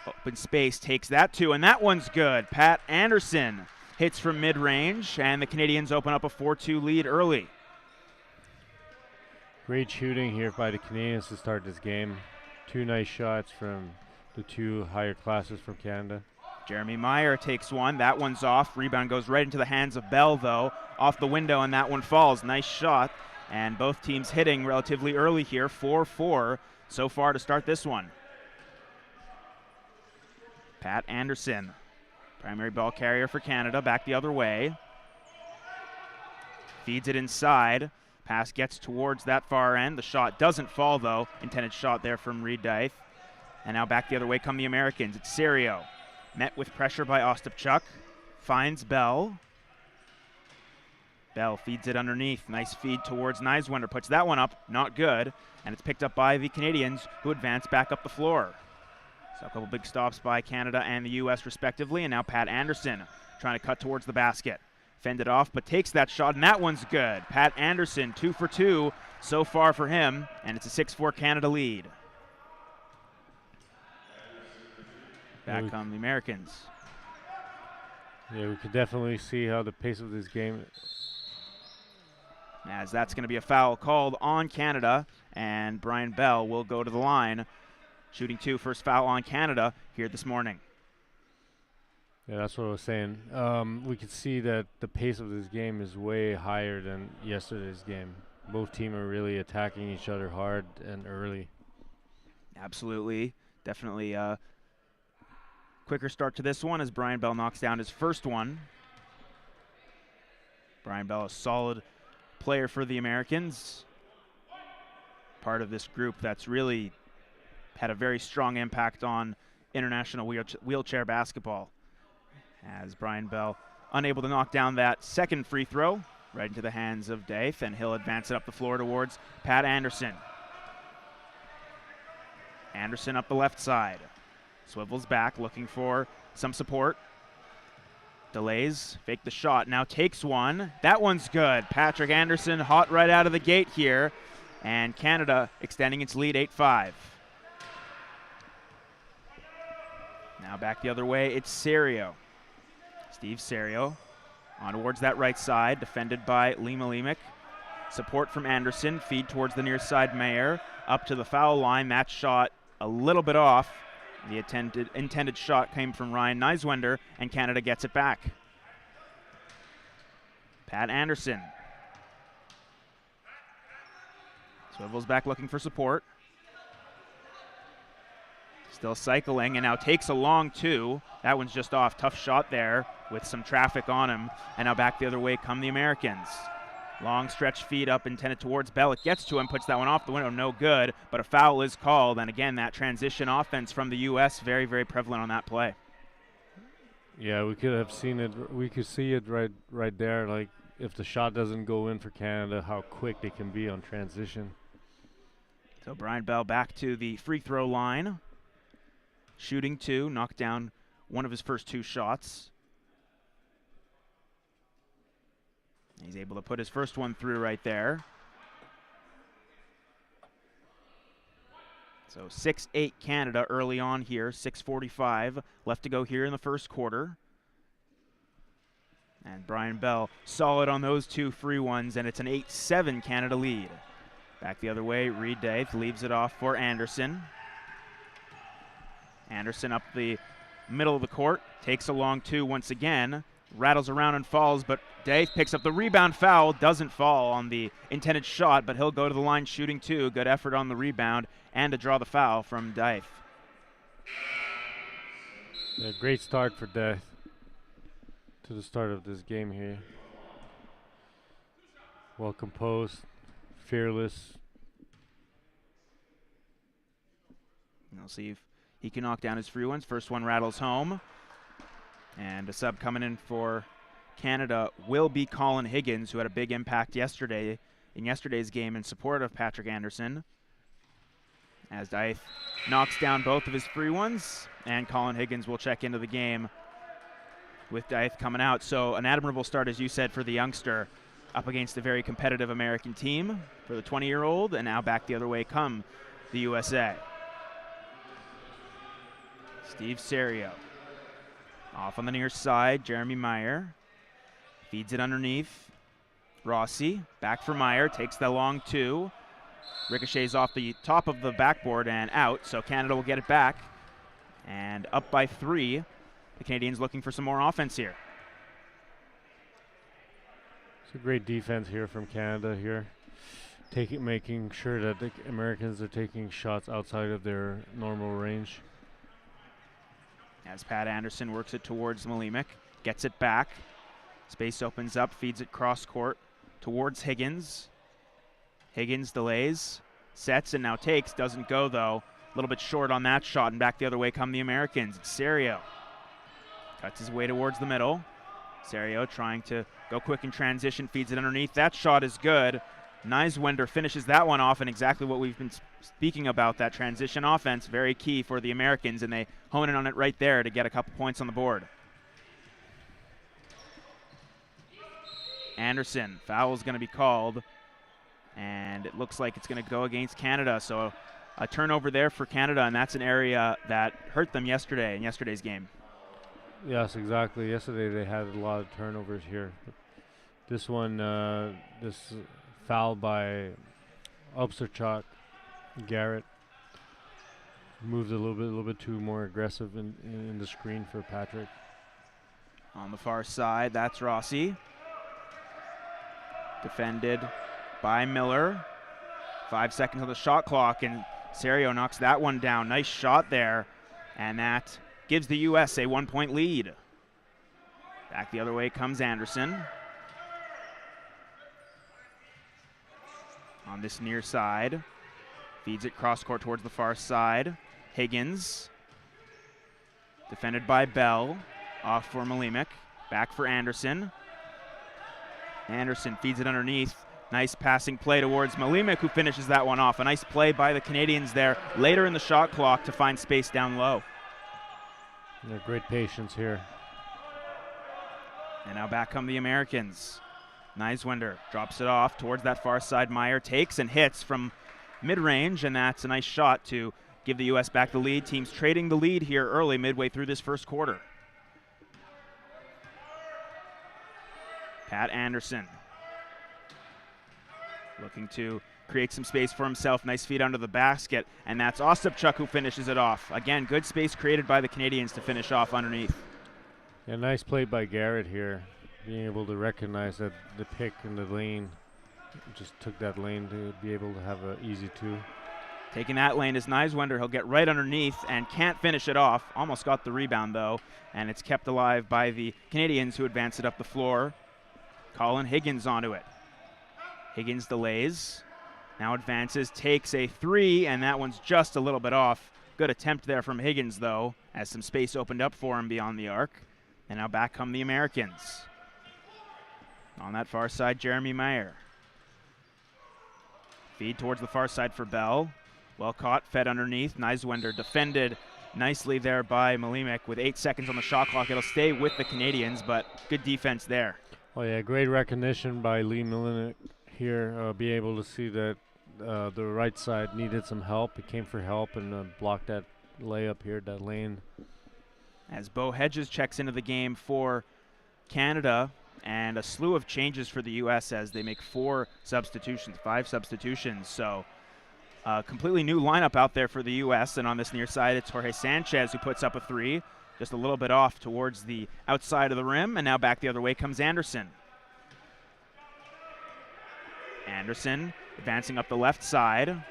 Open space, takes that too, and that one's good. Pat Anderson hits from mid-range, and the Canadians open up a 4-2 lead early. Great shooting here by the Canadians to start this game. Two nice shots from the two higher classes from Canada. Jeremy Meyer takes one. That one's off. Rebound goes right into the hands of Bell, though. Off the window, and that one falls. Nice shot. And both teams hitting relatively early here. 4-4 so far to start this one. Pat Anderson, primary ball carrier for Canada, back the other way. Feeds it inside. Pass gets towards that far end. The shot doesn't fall, though. Intended shot there from Reed Dythe. And now back the other way come the Americans. It's Serio. Met with pressure by Ostapchuk. Finds Bell. Bell feeds it underneath. Nice feed towards Neiswender. Puts that one up. Not good. And it's picked up by the Canadians, who advance back up the floor. So a couple big stops by Canada and the U.S. respectively. And now Pat Anderson trying to cut towards the basket. Fended off, but takes that shot, and that one's good. Pat Anderson, 2 for 2 so far for him, and it's a 6-4 Canada lead. Back come the Americans. Yeah, we could definitely see how the pace of this game, as that's going to be a foul called on Canada, and Brian Bell will go to the line. Shooting 2, first foul on Canada here this morning. Yeah, that's what I was saying. We could see that the pace of this game is way higher than yesterday's game. Both teams are really attacking each other hard and early. Absolutely. Definitely a quicker start to this one as Brian Bell knocks down his first one. Brian Bell, a solid player for the Americans. Part of this group that's really had a very strong impact on international wheelchair basketball. As Brian Bell unable to knock down that second free throw right into the hands of Dythe, and he'll advance it up the floor towards Pat Anderson. Anderson up the left side. Swivels back, looking for some support. Delays, fake the shot, now takes one. That one's good. Patrick Anderson hot right out of the gate here, and Canada extending its lead 8-5. Now back the other way, it's Serio. Steve Serio on towards that right side, defended by Lima Lemick. Support from Anderson, feed towards the near side Mayer, up to the foul line. That shot a little bit off. The intended shot came from Ryan Neiswender, and Canada gets it back. Pat Anderson. Swivels back looking for support. Still cycling, and now takes a long 2. That one's just off. Tough shot there with some traffic on him. And now back the other way come the Americans. Long stretch feed up intended towards Bell. It gets to him, puts that one off the window. No good, but a foul is called. And again, that transition offense from the U.S. very, very prevalent on that play. Yeah, we could have seen it. We could see it right there. Like, if the shot doesn't go in for Canada, how quick they can be on transition. So Brian Bell back to the free throw line. Shooting 2, knocked down one of his first 2 shots. He's able to put his first one through right there. So 6-8 Canada early on here, 6:45 left to go here in the first quarter. And Brian Bell solid on those 2 free ones, and it's an 8-7 Canada lead. Back the other way, Reed Dythe leaves it off for Anderson. Anderson up the middle of the court, takes a long 2 once again, rattles around and falls, but Dythe picks up the rebound. Foul, doesn't fall on the intended shot, but he'll go to the line shooting 2. Good effort on the rebound and to draw the foul from Dythe. Yeah, great start for Dythe to the start of this game here. Well composed, fearless. We'll see if he can knock down his free ones. First one rattles home. And a sub coming in for Canada will be Colin Higgins, who had a big impact in yesterday's game in support of Patrick Anderson. As Dythe knocks down both of his free ones, and Colin Higgins will check into the game with Dythe coming out. So an admirable start, as you said, for the youngster up against a very competitive American team for the 20-year-old, and now back the other way come the USA. Steve Serio. Off on the near side, Jeremy Meyer. Feeds it underneath. Rossi, back for Meyer, takes the long two. Ricochets off the top of the backboard and out, so Canada will get it back. And up by 3. The Canadians looking for some more offense here. It's a great defense here from Canada here. Making sure that the Americans are taking shots outside of their normal range. As Pat Anderson works it towards Malimic, gets it back. Space opens up, feeds it cross court towards Higgins. Higgins delays, sets, and now takes. Doesn't go, though. A little bit short on that shot, and back the other way come the Americans. It's Serio. Cuts his way towards the middle. Serio trying to go quick in transition, feeds it underneath. That shot is good. Neiswender finishes that one off, and exactly what we've been speaking about, that transition offense, very key for the Americans, and they hone in on it right there to get a couple points on the board. Anderson, foul's going to be called, and it looks like it's going to go against Canada, so a turnover there for Canada, and that's an area that hurt them yesterday in yesterday's game. Yes, exactly. Yesterday they had a lot of turnovers here. This one, this foul by Upserchuk, Garrett moved a little bit too more aggressive in the screen for Patrick. On the far side, that's Rossi. Defended by Miller. 5 seconds on the shot clock, and Serio knocks that one down. Nice shot there, and that gives the U.S. a 1-point lead. Back the other way comes Anderson. On this near side, feeds it cross court towards the far side. Higgins, defended by Bell, off for Malimic, back for Anderson. Anderson feeds it underneath. Nice passing play towards Malimic, who finishes that one off. A nice play by the Canadians there later in the shot clock to find space down low. Yeah, great patience here. And now back come the Americans. Neiswender drops it off towards that far side. Meyer takes and hits from mid-range, and that's a nice shot to give the U.S. back the lead. Teams trading the lead here early, midway through this first quarter. Pat Anderson looking to create some space for himself. Nice feed under the basket, and that's Ostapchuk who finishes it off. Again, good space created by the Canadians to finish off underneath. Yeah, nice play by Garrett here, being able to recognize that the pick in the lane, just took that lane to be able to have an easy 2. Taking that lane is Neiswender. He'll get right underneath and can't finish it off. Almost got the rebound, though, and it's kept alive by the Canadians, who advance it up the floor. Colin Higgins onto it. Higgins delays, now advances, takes a 3, and that one's just a little bit off. Good attempt there from Higgins, though, as some space opened up for him beyond the arc. And now back come the Americans. On that far side, Jeremy Meyer. Feed towards the far side for Bell. Well caught, fed underneath. Neiswender defended nicely there by Malimic with 8 seconds on the shot clock. It'll stay with the Canadians, but good defense there. Oh yeah, great recognition by Lee Malimic here. Be able to see that the right side needed some help. It came for help and blocked that layup here, that lane. As Bo Hedges checks into the game for Canada, and a slew of changes for the U.S. as they make 5 substitutions. So completely new lineup out there for the U.S. And on this near side, it's Jorge Sanchez who puts up a 3, just a little bit off towards the outside of the rim. And now back the other way comes Anderson. Anderson advancing up the left side.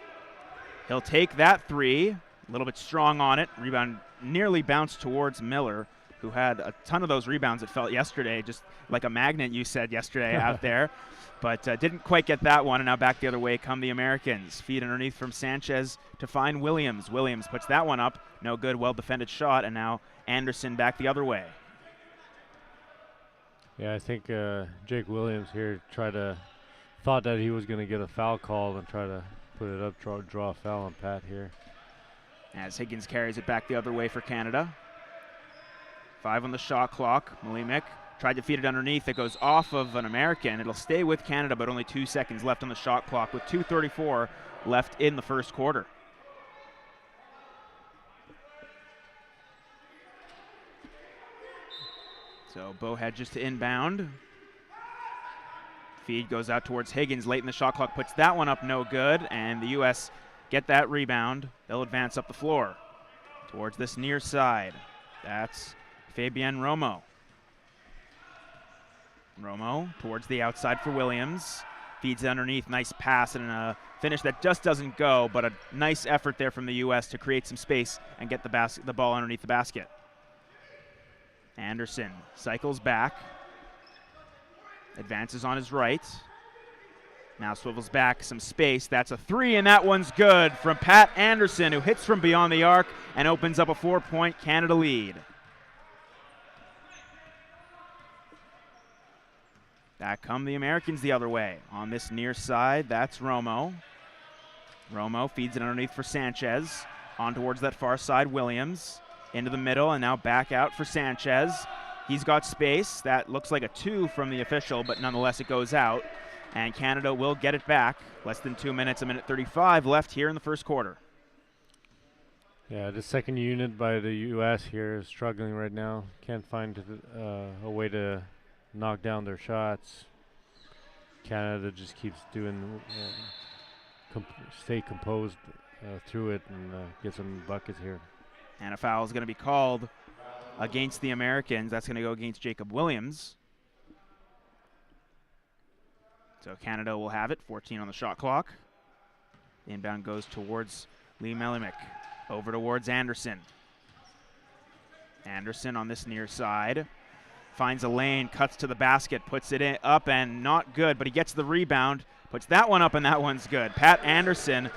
He'll take that 3, a little bit strong on it. Rebound nearly bounced towards Miller, who had a ton of those rebounds, it felt yesterday, just like a magnet, you said yesterday out there. But didn't quite get that one, and now back the other way come the Americans. Feed underneath from Sanchez to find Williams. Williams puts that one up. No good, well-defended shot, and now Anderson back the other way. Yeah, I think Jake Williams here thought that he was going to get a foul call and try to put it up, draw a foul on Pat here. As Higgins carries it back the other way for Canada. 5 on the shot clock. Malimic tried to feed it underneath. It goes off of an American. It'll stay with Canada, but only 2 seconds left on the shot clock with 2:34 left in the first quarter. So Bo Hedges to inbound. Feed goes out towards Higgins late in the shot clock, puts that one up, no good, and the U.S. get that rebound. They'll advance up the floor towards this near side. That's Fabian Romo. Romo towards the outside for Williams. Feeds it underneath, nice pass and a finish that just doesn't go, but a nice effort there from the U.S. to create some space and get the ball underneath the basket. Anderson cycles back. Advances on his right. Now swivels back, some space. That's a three, and that one's good from Pat Anderson, who hits from beyond the arc and opens up a 4-point Canada lead. Back come the Americans the other way. On this near side, that's Romo. Romo feeds it underneath for Sanchez. On towards that far side, Williams. Into the middle, and now back out for Sanchez. He's got space. That looks like a 2 from the official, but nonetheless it goes out. And Canada will get it back. Less than 2 minutes, 1:35 left here in the first quarter. Yeah, the second unit by the U.S. here is struggling right now. Can't find a way to knock down their shots. Canada just keeps doing, stay composed through it and get some buckets here. And a foul is going to be called against the Americans. That's going to go against Jacob Williams. So Canada will have it, 14 on the shot clock. The inbound goes towards Lee Melimick. Over towards Anderson. Anderson on this near side. Finds a lane, cuts to the basket, puts it in, up and not good, but he gets the rebound. Puts that one up and that one's good. Pat Anderson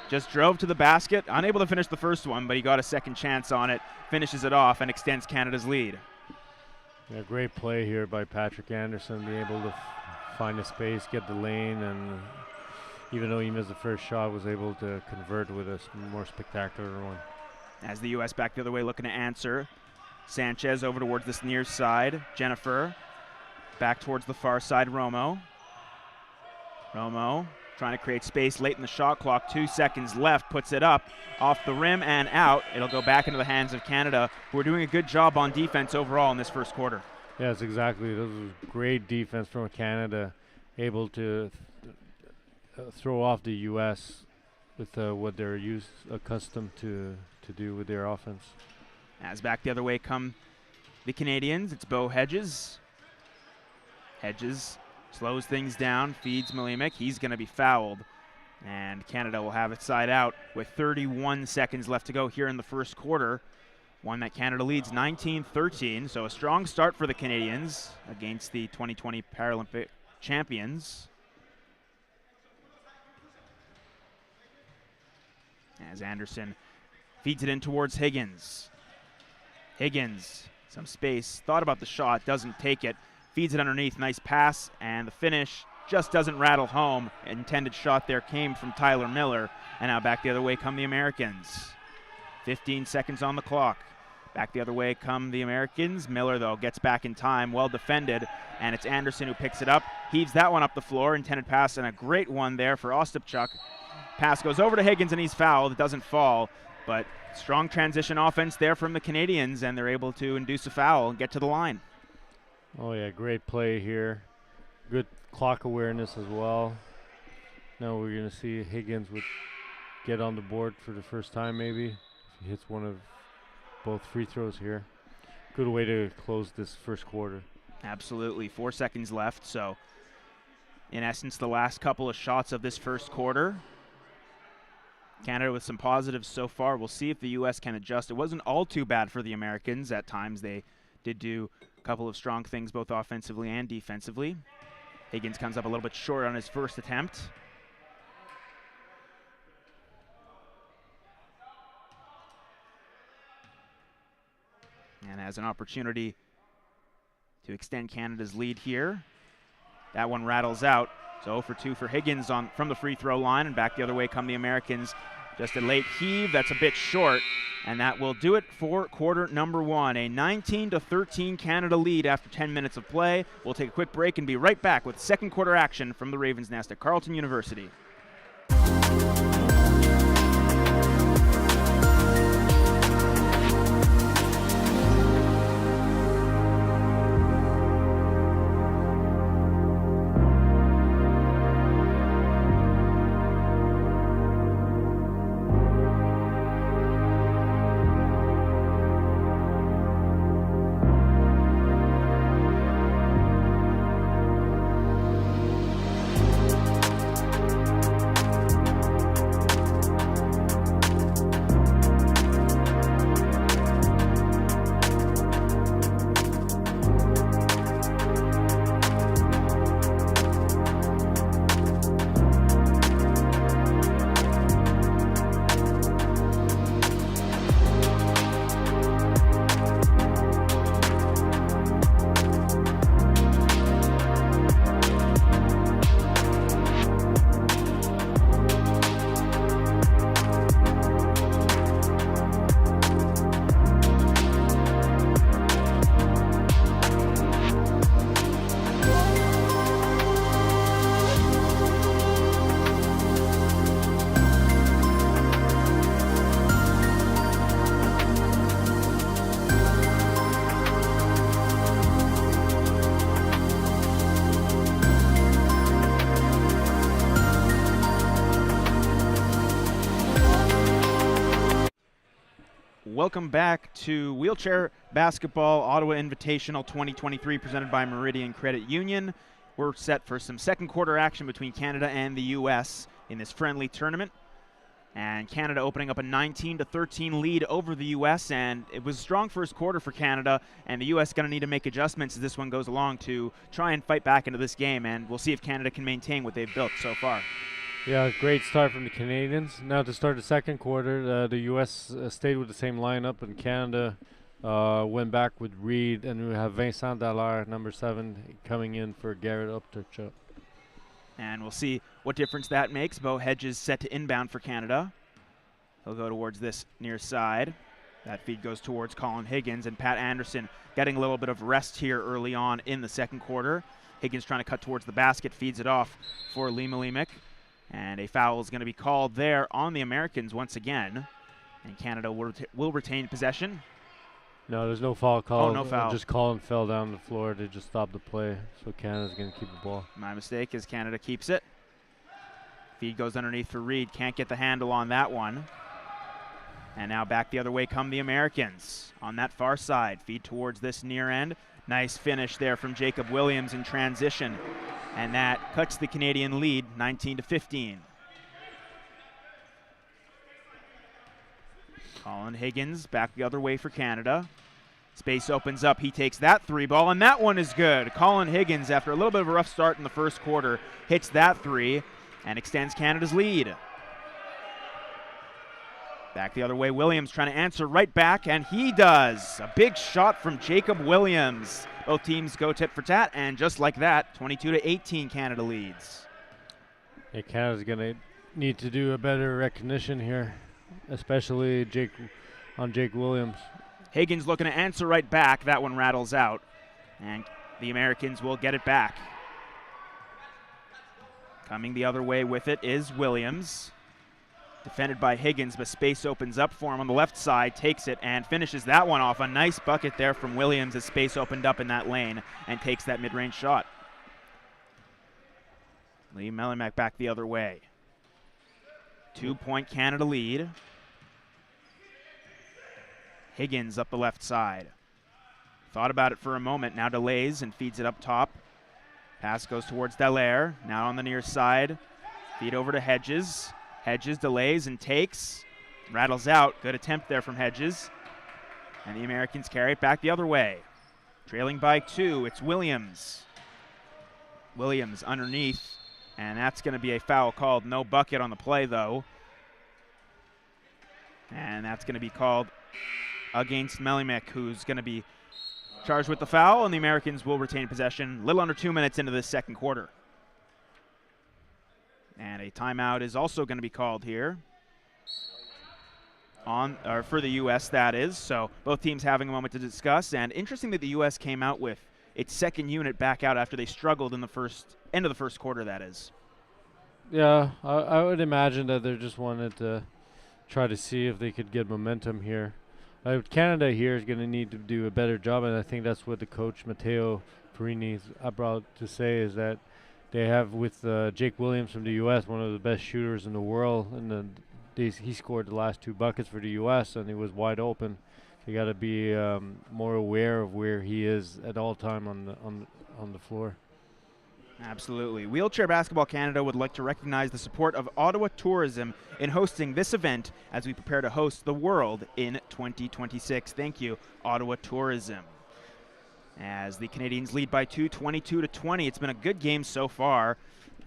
just drove to the basket, unable to finish the first one, but he got a second chance on it, finishes it off, and extends Canada's lead. Yeah, great play here by Patrick Anderson, being able to find a space, get the lane, and even though he missed the first shot, was able to convert with a more spectacular one. As the U.S. back the other way looking to answer. Sanchez over towards this near side. Jennifer back towards the far side, Romo. Romo trying to create space late in the shot clock. 2 seconds left, puts it up off the rim and out. It'll go back into the hands of Canada, who are doing a good job on defense overall in this first quarter. Yes, exactly. This was great defense from Canada, able to throw off the U.S. with what they're accustomed to do with their offense. As back the other way come the Canadians, it's Bo Hedges. Hedges slows things down, feeds Melimick. He's going to be fouled, and Canada will have it side out with 31 seconds left to go here in the first quarter. One that Canada leads 19-13, so a strong start for the Canadians against the 2020 Paralympic champions. As Anderson feeds it in towards Higgins. Higgins, some space, thought about the shot, doesn't take it, feeds it underneath, nice pass, and the finish just doesn't rattle home. Intended shot there came from Tyler Miller, and now back the other way come the Americans. 15 seconds on the clock. Back the other way come the Americans. Miller, though, gets back in time, well defended, and it's Anderson who picks it up, heaves that one up the floor, intended pass, and a great one there for Ostapchuk. Pass goes over to Higgins, and he's fouled. It doesn't fall, but strong transition offense there from the Canadians, and they're able to induce a foul and get to the line. Oh, yeah, great play here. Good clock awareness as well. Now we're going to see Higgins would get on the board for the first time maybe. If he hits one of both free throws here. Good way to close this first quarter. Absolutely. 4 seconds left, so in essence the last couple of shots of this first quarter. Canada with some positives so far. We'll see if the U.S. can adjust. It wasn't all too bad for the Americans. At times they did do a couple of strong things both offensively and defensively. Higgins comes up a little bit short on his first attempt. And has an opportunity to extend Canada's lead here. That one rattles out. So 0 for 2 for Higgins from the free throw line, and back the other way come the Americans. Just a late heave, that's a bit short, and that will do it for quarter number one. A 19-13 Canada lead after 10 minutes of play. We'll take a quick break and be right back with second quarter action from the Ravens' Nest at Carleton University. welcome back to Wheelchair Basketball Ottawa Invitational 2023 presented by Meridian Credit Union. We're set for some second quarter action between Canada and the U.S. in this friendly tournament. And Canada opening up a 19-13 lead over the U.S. And it was a strong first quarter for Canada, and the U.S. going to need to make adjustments as this one goes along to try and fight back into this game. And we'll see if Canada can maintain what they've built so far. Yeah, great start from the Canadians. Now to start the second quarter, the U.S. Stayed with the same lineup, and Canada went back with Reed, and we have Vincent Dallaire, number 7, coming in for Garrett Upchurch. And we'll see what difference that makes. Bo Hedges set to inbound for Canada. He'll go towards this near side. That feed goes towards Colin Higgins, and Pat Anderson getting a little bit of rest here early on in the second quarter. Higgins trying to cut towards the basket, feeds it off for Lee Malimic. And a foul is going to be called there on the Americans once again. And Canada will retain possession. No, there's no foul call. Oh, no foul. Just Colin fell down the floor. They just stopped the play. So Canada's going to keep the ball. My mistake as Canada keeps it. Feed goes underneath for Reed. Can't get the handle on that one. And now back the other way come the Americans. On that far side, feed towards this near end. Nice finish there from Jacob Williams in transition. And that cuts the Canadian lead 19-15. Colin Higgins back the other way for Canada. Space opens up. He takes that 3 ball, and that one is good. Colin Higgins, after a little bit of a rough start in the first quarter, hits that 3 and extends Canada's lead. Back the other way, Williams trying to answer right back, and he does. A big shot from Jacob Williams. Both teams go tit for tat, and just like that, 22-18 Canada leads. Yeah, Canada's going to need to do a better recognition here, especially Jake Williams. Higgins looking to answer right back. That one rattles out, and the Americans will get it back. Coming the other way with it is Williams. Defended by Higgins, but space opens up for him on the left side, takes it and finishes that one off. A nice bucket there from Williams as space opened up in that lane and takes that mid-range shot. Lee Malimic back the other way. 2-point Canada lead. Higgins up the left side. Thought about it for a moment, now delays and feeds it up top. Pass goes towards Dallaire, now on the near side. Feed over to Hedges. Hedges delays and takes, rattles out. Good attempt there from Hedges. And the Americans carry it back the other way. Trailing by 2, it's Williams. Williams underneath, and that's going to be a foul called. No bucket on the play, though. And that's going to be called against Malimic, who's going to be charged with the foul, and the Americans will retain possession a little under 2 minutes into this second quarter. And a timeout is also going to be called here for the U.S., that is. So both teams having a moment to discuss. And interesting that the U.S. came out with its second unit back out after they struggled in the end of the first quarter, that is. Yeah, I would imagine that they just wanted to try to see if they could get momentum here. Canada here is going to need to do a better job, and I think that's what the coach, Matteo Perini, is about to say, is that they have with Jake Williams from the U.S., one of the best shooters in the world, and he scored the last 2 buckets for the U.S., and he was wide open. They got to be more aware of where he is at all time on the floor. Absolutely. Wheelchair Basketball Canada would like to recognize the support of Ottawa Tourism in hosting this event as we prepare to host the World in 2026. Thank you, Ottawa Tourism. As the Canadians lead by 2, 22-20. It's been a good game so far.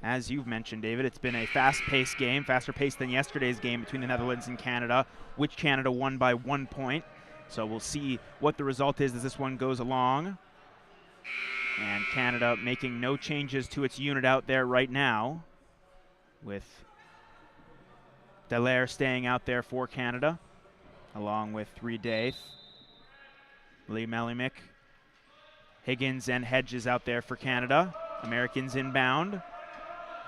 As you've mentioned, David, it's been a fast-paced game, faster paced than yesterday's game between the Netherlands and Canada, which Canada won by 1 point. So we'll see what the result is as this one goes along. And Canada making no changes to its unit out there right now, with Dallaire staying out there for Canada, along with Reed Daith, Lee Malimic, Higgins and Hedges out there for Canada. Americans inbound.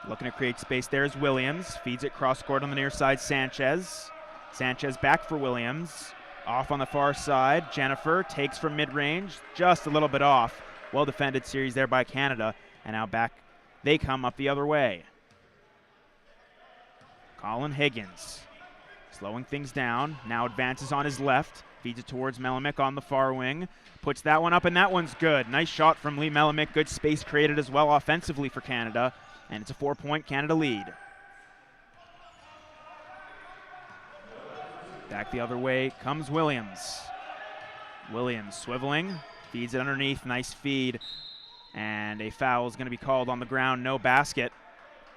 Looking to create space there is Williams. Feeds it cross court on the near side, Sanchez. Sanchez back for Williams. Off on the far side, Jennifer takes from mid-range, just a little bit off. Well-defended series there by Canada. And now back, they come up the other way. Colin Higgins slowing things down. Now advances on his left. Feeds it towards Melimick on the far wing. Puts that one up, and that one's good. Nice shot from Lee Melimick. Good space created as well offensively for Canada. And it's a 4-point Canada lead. Back the other way comes Williams. Williams swiveling. Feeds it underneath. Nice feed. And a foul is going to be called on the ground. No basket.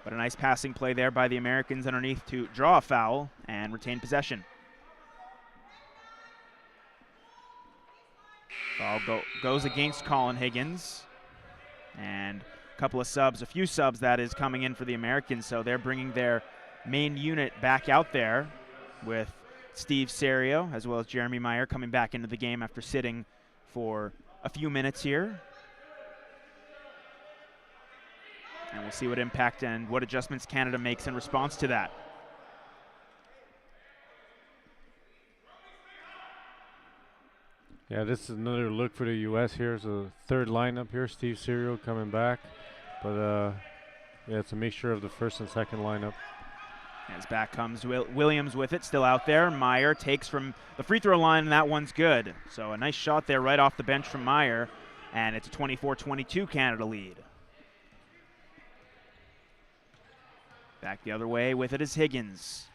But a nice passing play there by the Americans underneath to draw a foul and retain possession. Foul goes against Colin Higgins. And a few subs that is coming in for the Americans, so they're bringing their main unit back out there with Steve Serio as well as Jeremy Meyer coming back into the game after sitting for a few minutes here. And we'll see what impact and what adjustments Canada makes in response to that. Yeah, this is another look for the U.S. here. It's a third lineup here. Steve Serio coming back. But, yeah, it's a mixture of the first and second lineup. As back comes Williams with it, still out there. Meyer takes from the free throw line, and that one's good. So a nice shot there right off the bench from Meyer, and it's a 24-22 Canada lead. Back the other way with it is Higgins.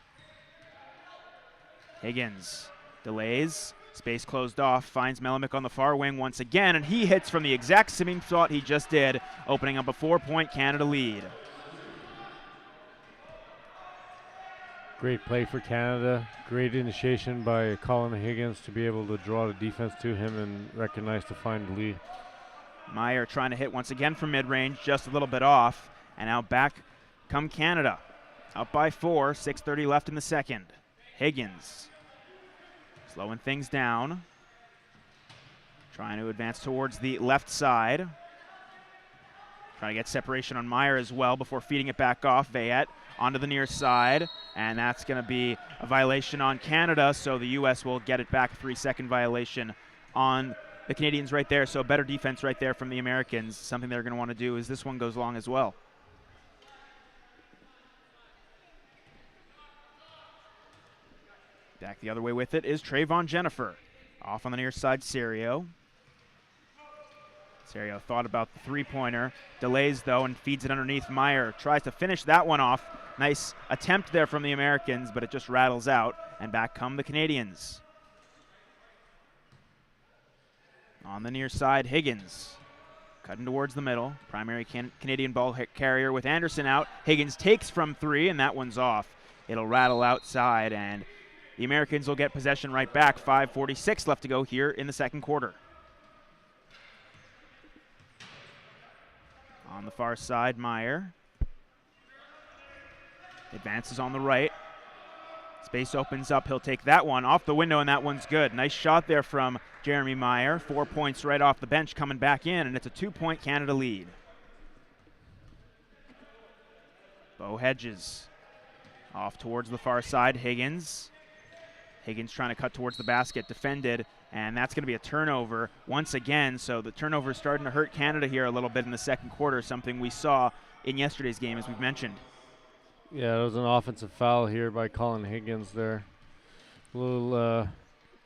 Higgins delays. Space closed off, finds Melimick on the far wing once again, and he hits from the exact same spot he just did, opening up a 4-point Canada lead. Great play for Canada. Great initiation by Colin Higgins to be able to draw the defense to him and recognize to find the lead. Meyer trying to hit once again from mid-range, just a little bit off, and now back come Canada. Up by 4, 6:30 left in the second. Higgins slowing things down. Trying to advance towards the left side. Trying to get separation on Meyer as well before feeding it back off. Veillette onto the near side. And that's going to be a violation on Canada, so the U.S. will get it back. A 3-second violation on the Canadians right there. So better defense right there from the Americans. Something they're going to want to do as this one goes long as well. Back the other way with it is Trayvon Jennifer. Off on the near side, Serio. Serio thought about the three-pointer. Delays, though, and feeds it underneath. Meyer tries to finish that one off. Nice attempt there from the Americans, but it just rattles out. And back come the Canadians. On the near side, Higgins. Cutting towards the middle. Primary Canadian ball carrier with Anderson out. Higgins takes from 3, and that one's off. It'll rattle outside, and the Americans will get possession right back. 5:46 left to go here in the second quarter. On the far side, Meyer. Advances on the right. Space opens up. He'll take that one off the window, and that one's good. Nice shot there from Jeremy Meyer. 4 points right off the bench coming back in, and it's a 2-point Canada lead. Bo Hedges off towards the far side. Higgins. Higgins trying to cut towards the basket, defended, and that's going to be a turnover once again. So the turnover is starting to hurt Canada here a little bit in the second quarter, something we saw in yesterday's game, as we've mentioned. Yeah, it was an offensive foul here by Colin Higgins there. A little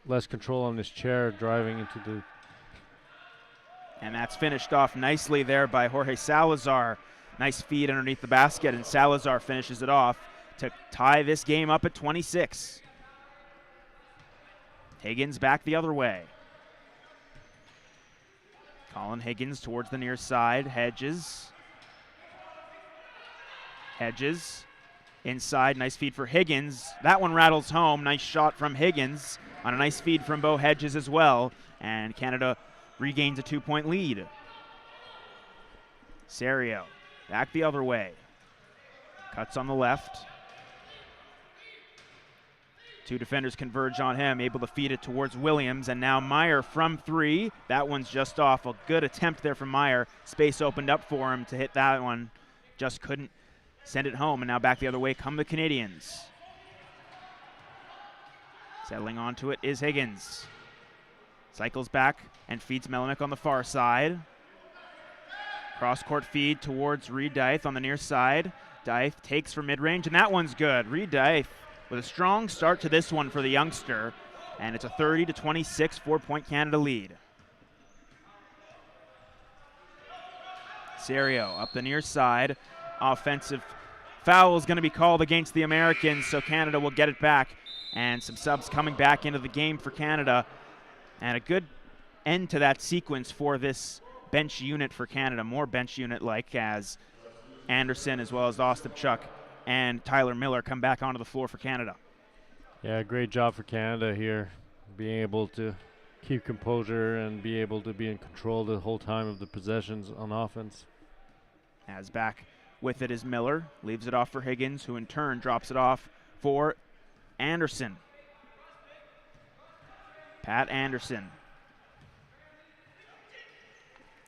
less control on his chair, driving into the... And that's finished off nicely there by Jorge Salazar. Nice feed underneath the basket, and Salazar finishes it off to tie this game up at 26. Higgins back the other way. Colin Higgins towards the near side. Hedges. Hedges inside. Nice feed for Higgins. That one rattles home. Nice shot from Higgins on a nice feed from Bo Hedges as well. And Canada regains a 2-point lead. Serio back the other way. Cuts on the left. Two defenders converge on him, able to feed it towards Williams, and now Meyer from 3. That one's just off. A good attempt there from Meyer. Space opened up for him to hit that one. Just couldn't send it home, and now back the other way come the Canadians. Settling onto it is Higgins. Cycles back and feeds Melimick on the far side. Cross-court feed towards Reed Dyth on the near side. Dyth takes from mid-range, and that one's good. Reed Dyth with a strong start to this one for the youngster. And it's a 30-26 4-point Canada lead. Serio up the near side. Offensive foul is going to be called against the Americans, so Canada will get it back. And some subs coming back into the game for Canada. And a good end to that sequence for this bench unit for Canada. More bench unit-like as Anderson as well as Ostapchuk and Tyler Miller come back onto the floor for Canada. Yeah, great job for Canada here, being able to keep composure and be able to be in control the whole time of the possessions on offense. As back with it is Miller, leaves it off for Higgins, who in turn drops it off for Anderson. Pat Anderson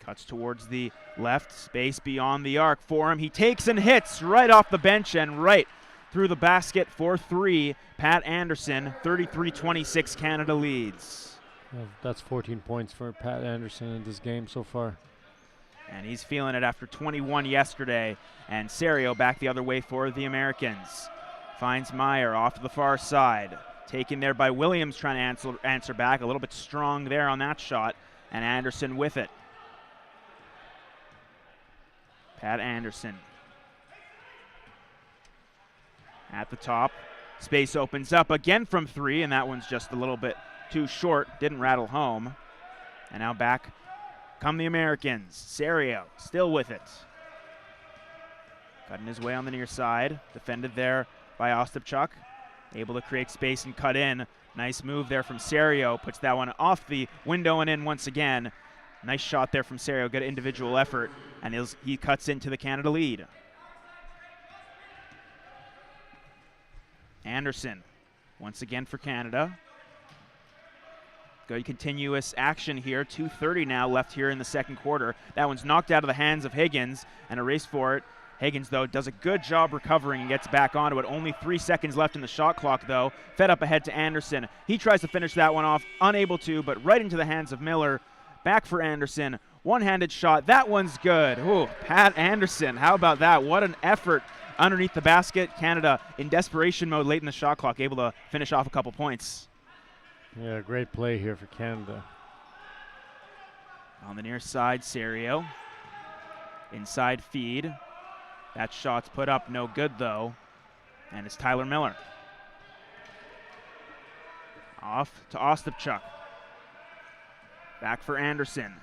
cuts towards the left, space beyond the arc for him. He takes and hits right off the bench and right through the basket for three. Pat Anderson, 33-26, Canada leads. Yeah, that's 14 points for Pat Anderson in this game so far. And he's feeling it after 21 yesterday. And Serio back the other way for the Americans. Finds Meyer off to the far side. Taken there by Williams, trying to answer back. A little bit strong there on that shot. And Anderson with it. Pat Anderson. At the top. Space opens up again from three, and that one's just a little bit too short. Didn't rattle home. And now back come the Americans. Serio still with it. Cutting his way on the near side. Defended there by Ostapchuk. Able to create space and cut in. Nice move there from Serio. Puts that one off the window and in once again. Nice shot there from Serio. Good individual effort. And he cuts into the Canada lead. Anderson once again for Canada. Good continuous action here. 2:30 now left here in the second quarter. That one's knocked out of the hands of Higgins and a race for it. Higgins, though, does a good job recovering and gets back onto it. Only 3 seconds left in the shot clock, though. Fed up ahead to Anderson. He tries to finish that one off, unable to, but right into the hands of Miller. Back for Anderson. One-handed shot. That one's good. Ooh, Pat Anderson. How about that? What an effort underneath the basket. Canada in desperation mode late in the shot clock, able to finish off a couple points. Yeah, great play here for Canada. On the near side, Serio. Inside feed. That shot's put up, no good though. And it's Tyler Miller. Off to Ostapchuk. Back for Anderson.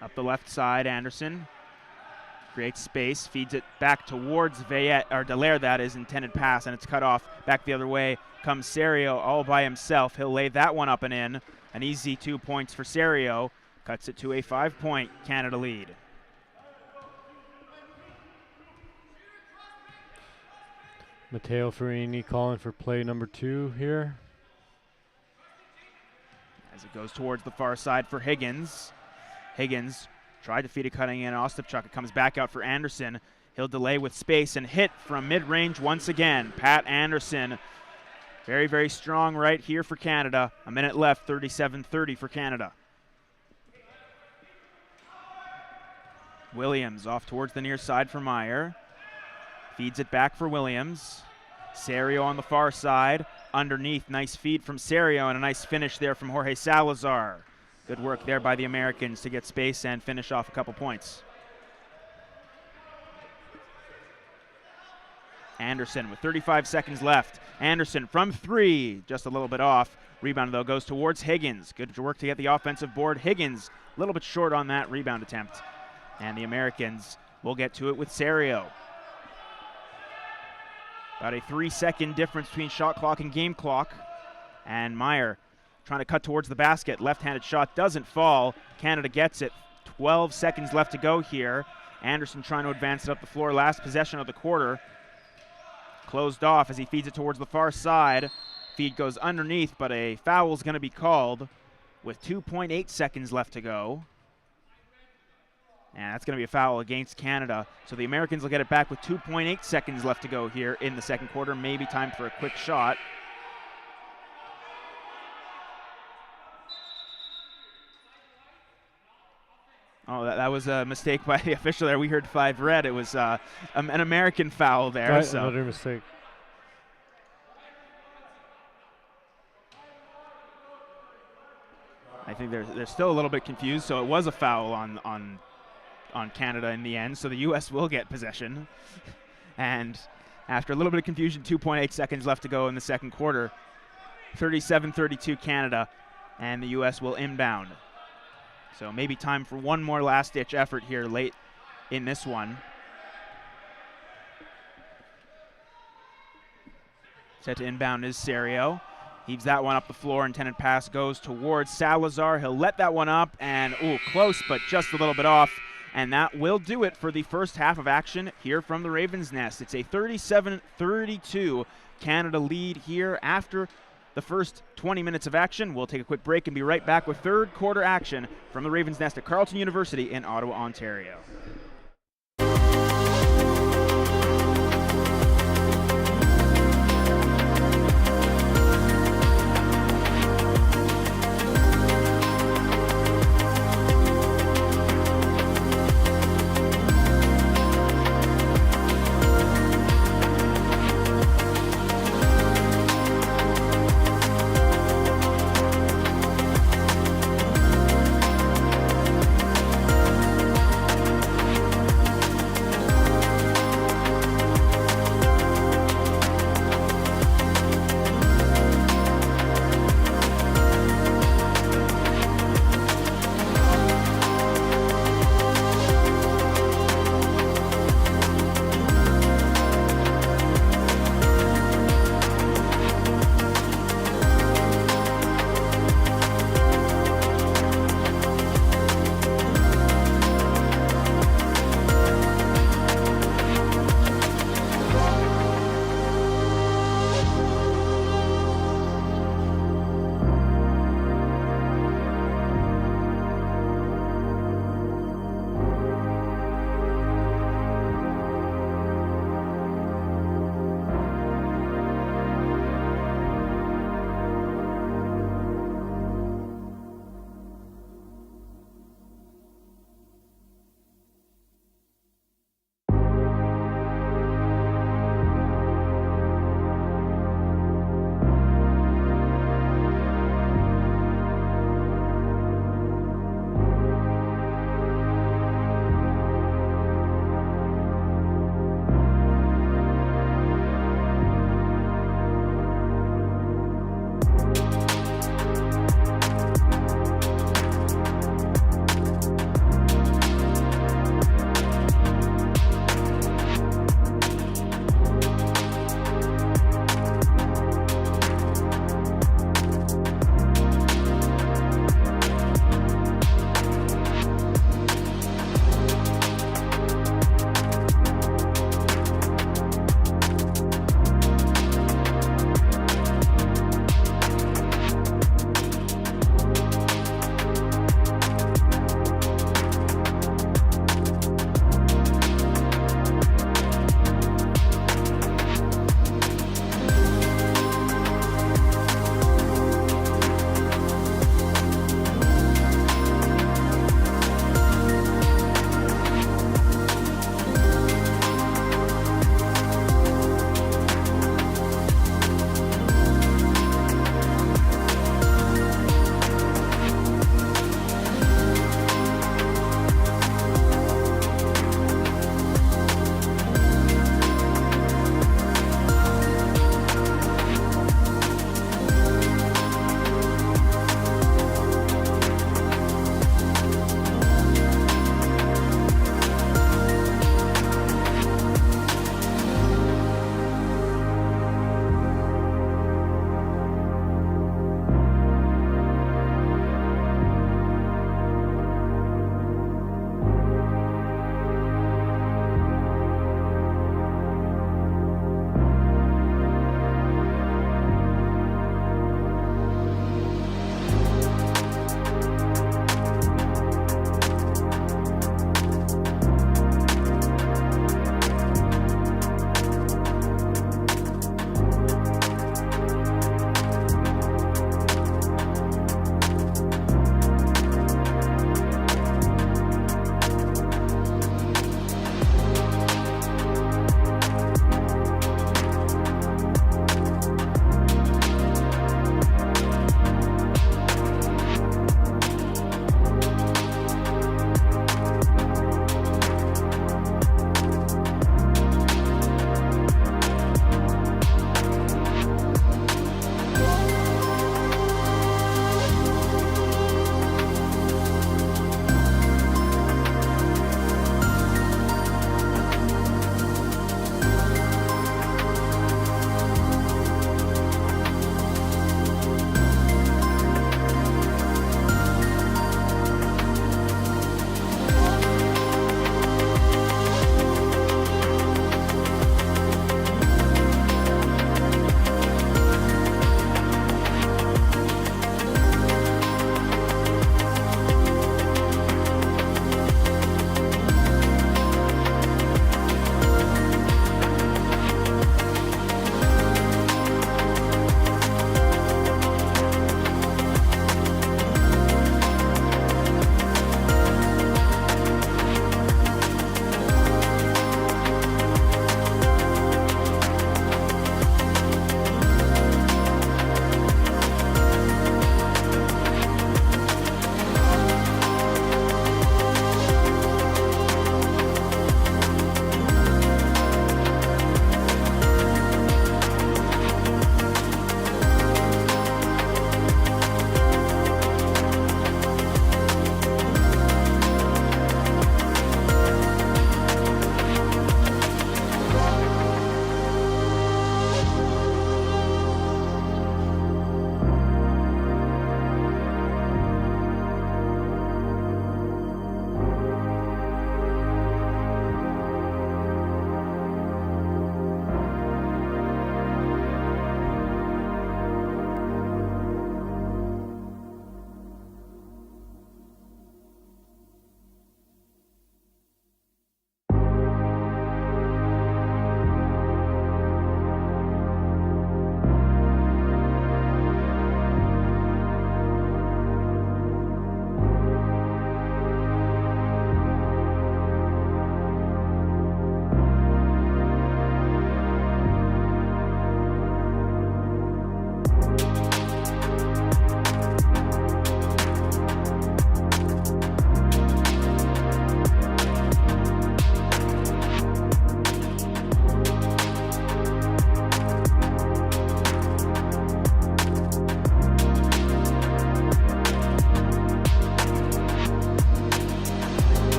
Up the left side, Anderson. Creates space, feeds it back towards Dallaire, that is, intended pass, and it's cut off. Back the other way comes Serio all by himself. He'll lay that one up and in. An easy 2 points for Serio. Cuts it to a 5-point Canada lead. Matteo Ferrini calling for play number 2 here. As it goes towards the far side for Higgins. Higgins tried to feed it cutting in Ostapchuk. It comes back out for Anderson. He'll delay with space and hit from mid-range once again. Pat Anderson, very, very strong right here for Canada. A minute left, 37-30 for Canada. Williams off towards the near side for Meyer. Feeds it back for Williams. Serio on the far side. Underneath, nice feed from Serio and a nice finish there from Jorge Salazar. Good work there by the Americans to get space and finish off a couple points. Anderson with 35 seconds left. Anderson from three, just a little bit off. Rebound, though, goes towards Higgins. Good work to get the offensive board. Higgins a little bit short on that rebound attempt. And the Americans will get to it with Serio. About a 3-second difference between shot clock and game clock. And Meyer trying to cut towards the basket. Left-handed shot doesn't fall. Canada gets it. 12 seconds left to go here. Anderson trying to advance it up the floor. Last possession of the quarter. Closed off as he feeds it towards the far side. Feed goes underneath, but a foul is going to be called with 2.8 seconds left to go. And that's going to be a foul against Canada. So the Americans will get it back with 2.8 seconds left to go here in the second quarter. Maybe time for a quick shot. Oh, that was a mistake by the official there. We heard 5 red. It was an American foul there. Right, so another mistake. I think they're still a little bit confused, so it was a foul on Canada in the end, so the U.S. will get possession. And after a little bit of confusion, 2.8 seconds left to go in the second quarter. 37-32 Canada, and the U.S. will inbound. So maybe time for one more last-ditch effort here late in this one. Set to inbound is Serio. Heaves that one up the floor. Intended pass goes towards Salazar. He'll let that one up, and close, but just a little bit off. And that will do it for the first half of action here from the Ravens' Nest. It's a 37-32 Canada lead here after the first 20 minutes of action. We'll take a quick break and be right back with third quarter action from the Ravens' Nest at Carleton University in Ottawa, Ontario.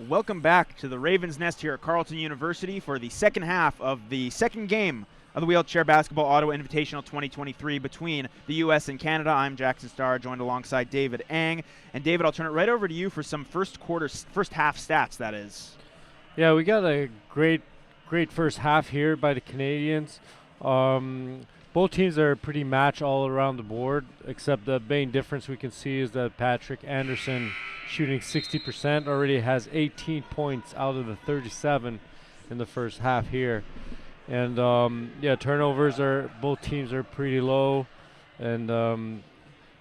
welcome back to the Ravens Nest here at Carleton University for the second half of the second game of the Wheelchair Basketball Ottawa Invitational 2023 between the U.S. and Canada. I'm Jackson Starr, joined alongside David Ang. And David, I'll turn it right over to you for some first half stats, that is. Yeah, we got a great first half here by the Canadians. Both teams are pretty matched all around the board, except the main difference we can see is that Patrick Anderson, shooting 60%, already has 18 points out of the 37 in the first half here. And turnovers both teams are pretty low. And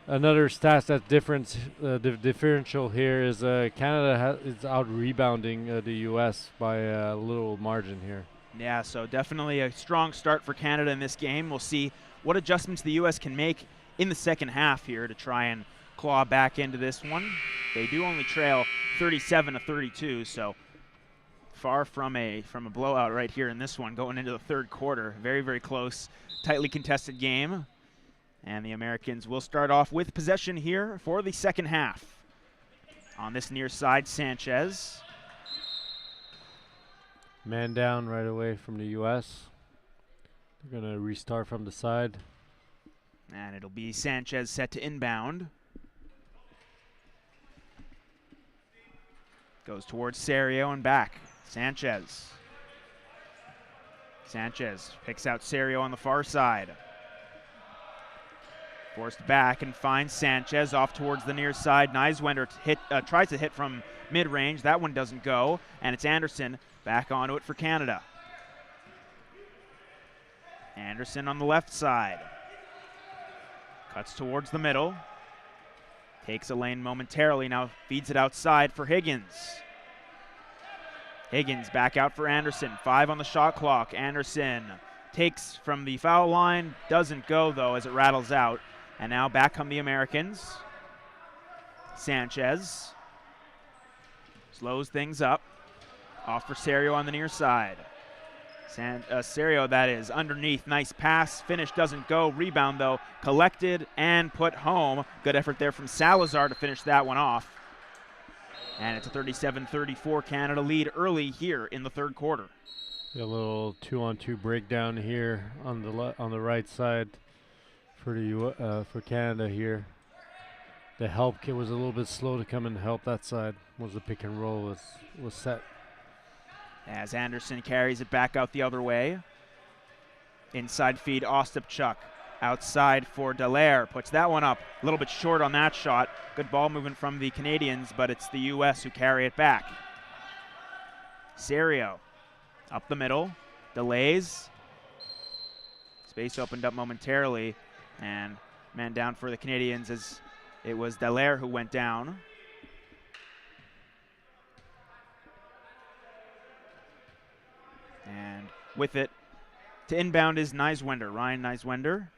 another stat that's the differential here is Canada is out rebounding the U.S. by a little margin here. Yeah, so definitely a strong start for Canada in this game. We'll see what adjustments the U.S. can make in the second half here to try and claw back into this one. They do only trail 37-32, so far from a blowout right here in this one going into the third quarter. Very, very close, tightly contested game. And the Americans will start off with possession here for the second half. On this near side, Sanchez. Man down right away from the U.S. They're going to restart from the side. And it'll be Sanchez set to inbound. Goes towards Serio and back. Sanchez picks out Serio on the far side. Forced back and finds Sanchez off towards the near side. Neiswender tries to hit from mid-range. That one doesn't go. And it's Anderson back onto it for Canada. Anderson on the left side. Cuts towards the middle. Takes a lane momentarily. Now feeds it outside for Higgins. Higgins back out for Anderson. 5 on the shot clock. Anderson takes from the foul line. Doesn't go, though, as it rattles out. And now back come the Americans. Sanchez slows things up. Off for Serio on the near side. Serio, that is, underneath. Nice pass. Finish doesn't go. Rebound, though, collected and put home. Good effort there from Salazar to finish that one off. And it's a 37-34 Canada lead early here in the third quarter. A little 2-on-2 breakdown here on the right side for Canada here. The help kit was a little bit slow to come and help that side. Was the pick and roll was set. As Anderson carries it back out the other way. Inside feed, Ostapchuk. Outside for Dallaire. Puts that one up. A little bit short on that shot. Good ball movement from the Canadians, but it's the U.S. who carry it back. Serio up the middle. Delays. Space opened up momentarily. And man down for the Canadians as it was Dallaire who went down. And with it, to inbound is Neiswender, Ryan Neiswender.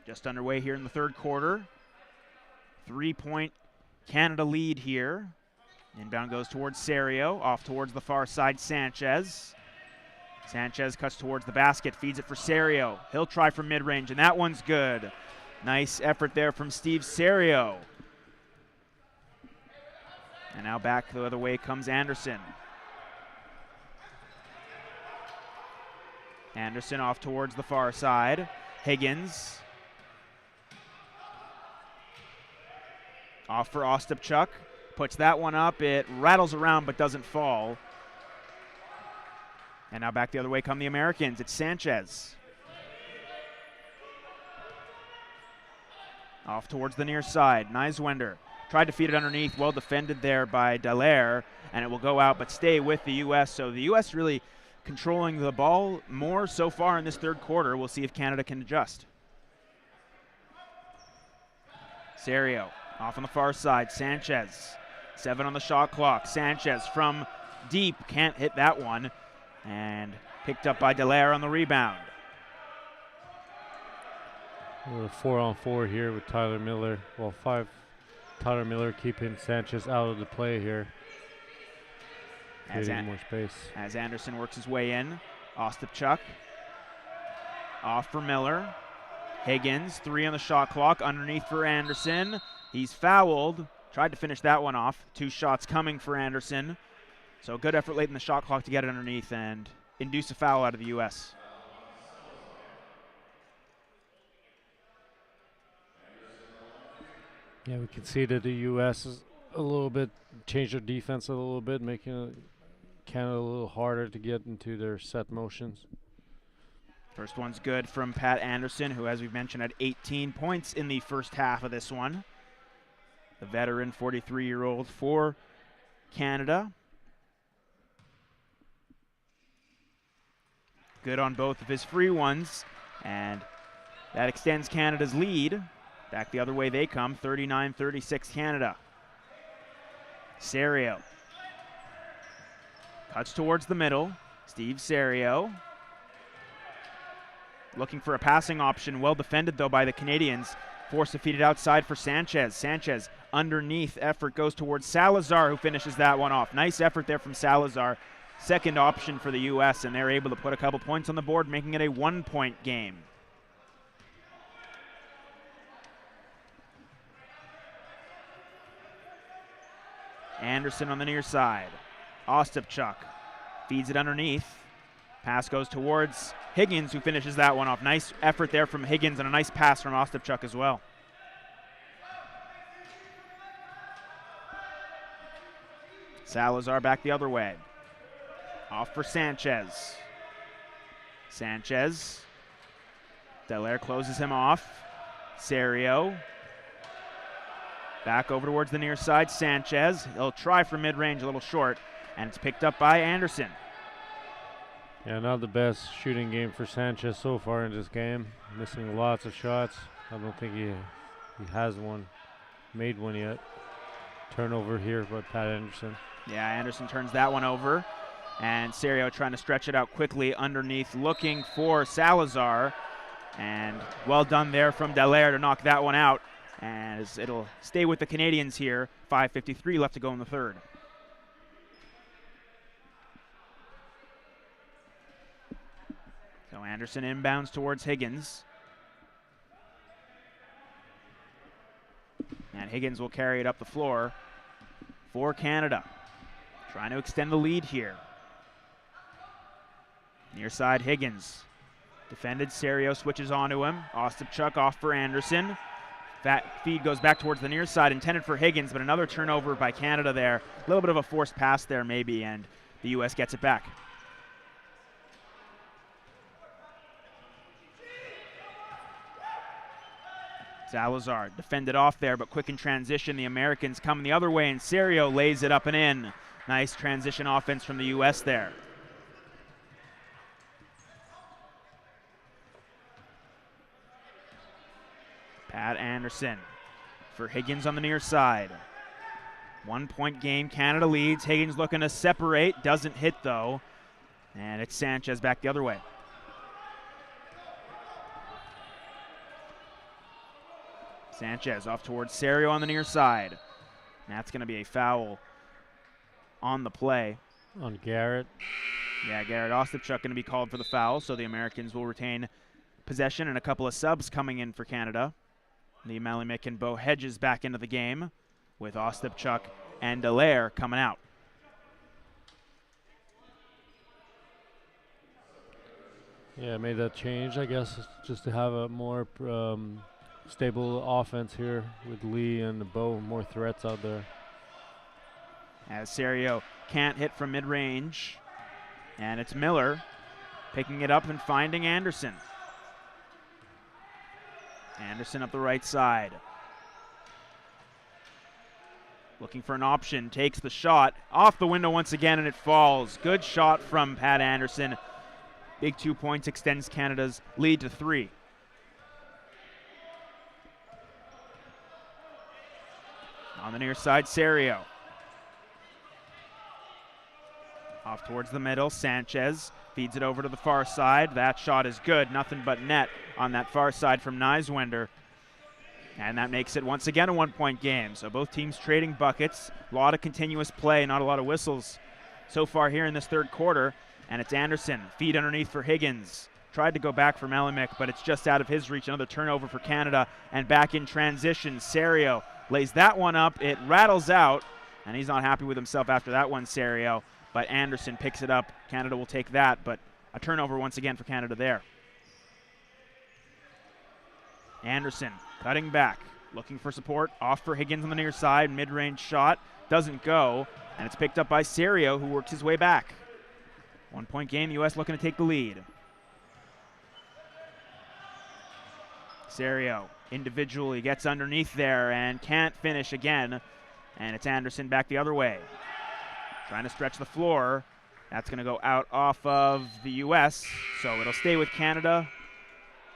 Just underway here in the third quarter. 3-point Canada lead here. Inbound goes towards Serio, off towards the far side, Sanchez. Sanchez cuts towards the basket, feeds it for Serio. He'll try from mid-range, and that one's good. Nice effort there from Steve Serio. And now back the other way comes Anderson. Anderson off towards the far side. Higgins. Off for Ostapchuk. Puts that one up. It rattles around but doesn't fall. And now back the other way come the Americans. It's Sanchez. Off towards the near side. Neiswender tried to feed it underneath. Well defended there by Dallaire. And it will go out but stay with the U.S. So the U.S. really controlling the ball more so far in this third quarter. We'll see if Canada can adjust. Serio off on the far side. Sanchez. 7 on the shot clock. Sanchez from deep. Can't hit that one. And picked up by Dallaire on the rebound. A 4-on-4 here with Tyler Miller. Well, 5. Tyler Miller keeping Sanchez out of the play here. Creating more space. As Anderson works his way in. Ostapchuk. Off for Miller. Higgins, 3 on the shot clock. Underneath for Anderson. He's fouled. Tried to finish that one off. 2 shots coming for Anderson. So good effort late in the shot clock to get it underneath and induce a foul out of the U.S. Yeah, we can see that the U.S. is a little bit, changed their defense a little bit, making Canada a little harder to get into their set motions. First one's good from Pat Anderson, who, as we've mentioned, had 18 points in the first half of this one. The veteran 43-year-old for Canada. Good on both of his free ones, and that extends Canada's lead. Back the other way they come, 39-36 Canada. Serio cuts towards the middle. Steve Serio looking for a passing option. Well defended, though, by the Canadians. Forced to feed it outside for Sanchez. Sanchez underneath. Effort goes towards Salazar, who finishes that one off. Nice effort there from Salazar. Second option for the U.S., and they're able to put a couple points on the board, making it a 1-point game. Anderson on the near side. Ostapchuk feeds it underneath. Pass goes towards Higgins, who finishes that one off. Nice effort there from Higgins and a nice pass from Ostapchuk as well. Salazar back the other way. Off for Sanchez. Sanchez. Dallaire closes him off. Serio. Back over towards the near side. Sanchez. He'll try for mid-range, a little short, and it's picked up by Anderson. Yeah, not the best shooting game for Sanchez so far in this game. Missing lots of shots. I don't think he has made one yet. Turnover here by Pat Anderson. Yeah, Anderson turns that one over. And Serio trying to stretch it out quickly underneath, looking for Salazar. And well done there from Dallaire to knock that one out. As it'll stay with the Canadians here. 5:53 left to go in the third. So Anderson inbounds towards Higgins. And Higgins will carry it up the floor for Canada. Trying to extend the lead here. Near side Higgins. Defended, Serio switches onto him. Ostapchuk off for Anderson. That feed goes back towards the near side, intended for Higgins, but another turnover by Canada there. A little bit of a forced pass there maybe, and the U.S. gets it back. Salazar defended off there, but quick in transition. The Americans coming the other way, and Serio lays it up and in. Nice transition offense from the U.S. there. Pat Anderson for Higgins on the near side. 1-point game, Canada leads. Higgins looking to separate, doesn't hit though. And it's Sanchez back the other way. Sanchez off towards Serio on the near side. That's going to be a foul on the play. On Garrett. Yeah, Garrett Ostapchuk going to be called for the foul, so the Americans will retain possession, and a couple of subs coming in for Canada. The Malimik and Bo Hedges back into the game with Ostapchuk and Dallaire coming out. Yeah, made that change, I guess, just to have a more stable offense here with Lee and Bo, more threats out there. As Serio can't hit from mid-range, and it's Miller picking it up and finding Anderson. Anderson up the right side. Looking for an option, takes the shot. Off the window once again, and it falls. Good shot from Pat Anderson. Big 2 points, extends Canada's lead to 3. On the near side, Serio. Off towards the middle, Sanchez feeds it over to the far side. That shot is good, nothing but net on that far side from Neiswender. And that makes it once again a 1-point game. So both teams trading buckets. A lot of continuous play, not a lot of whistles so far here in this third quarter. And it's Anderson, feed underneath for Higgins. Tried to go back for Malimik, but it's just out of his reach. Another turnover for Canada. And back in transition, Serio lays that one up. It rattles out, and he's not happy with himself after that one, Serio. But Anderson picks it up. Canada will take that, but a turnover once again for Canada there. Anderson cutting back, looking for support. Off for Higgins on the near side. Mid-range shot doesn't go, and it's picked up by Serio, who works his way back. 1 point game, U.S. looking to take the lead. Serio individually gets underneath there and can't finish again, and it's Anderson back the other way. Trying to stretch the floor. That's going to go out off of the U.S., so it'll stay with Canada.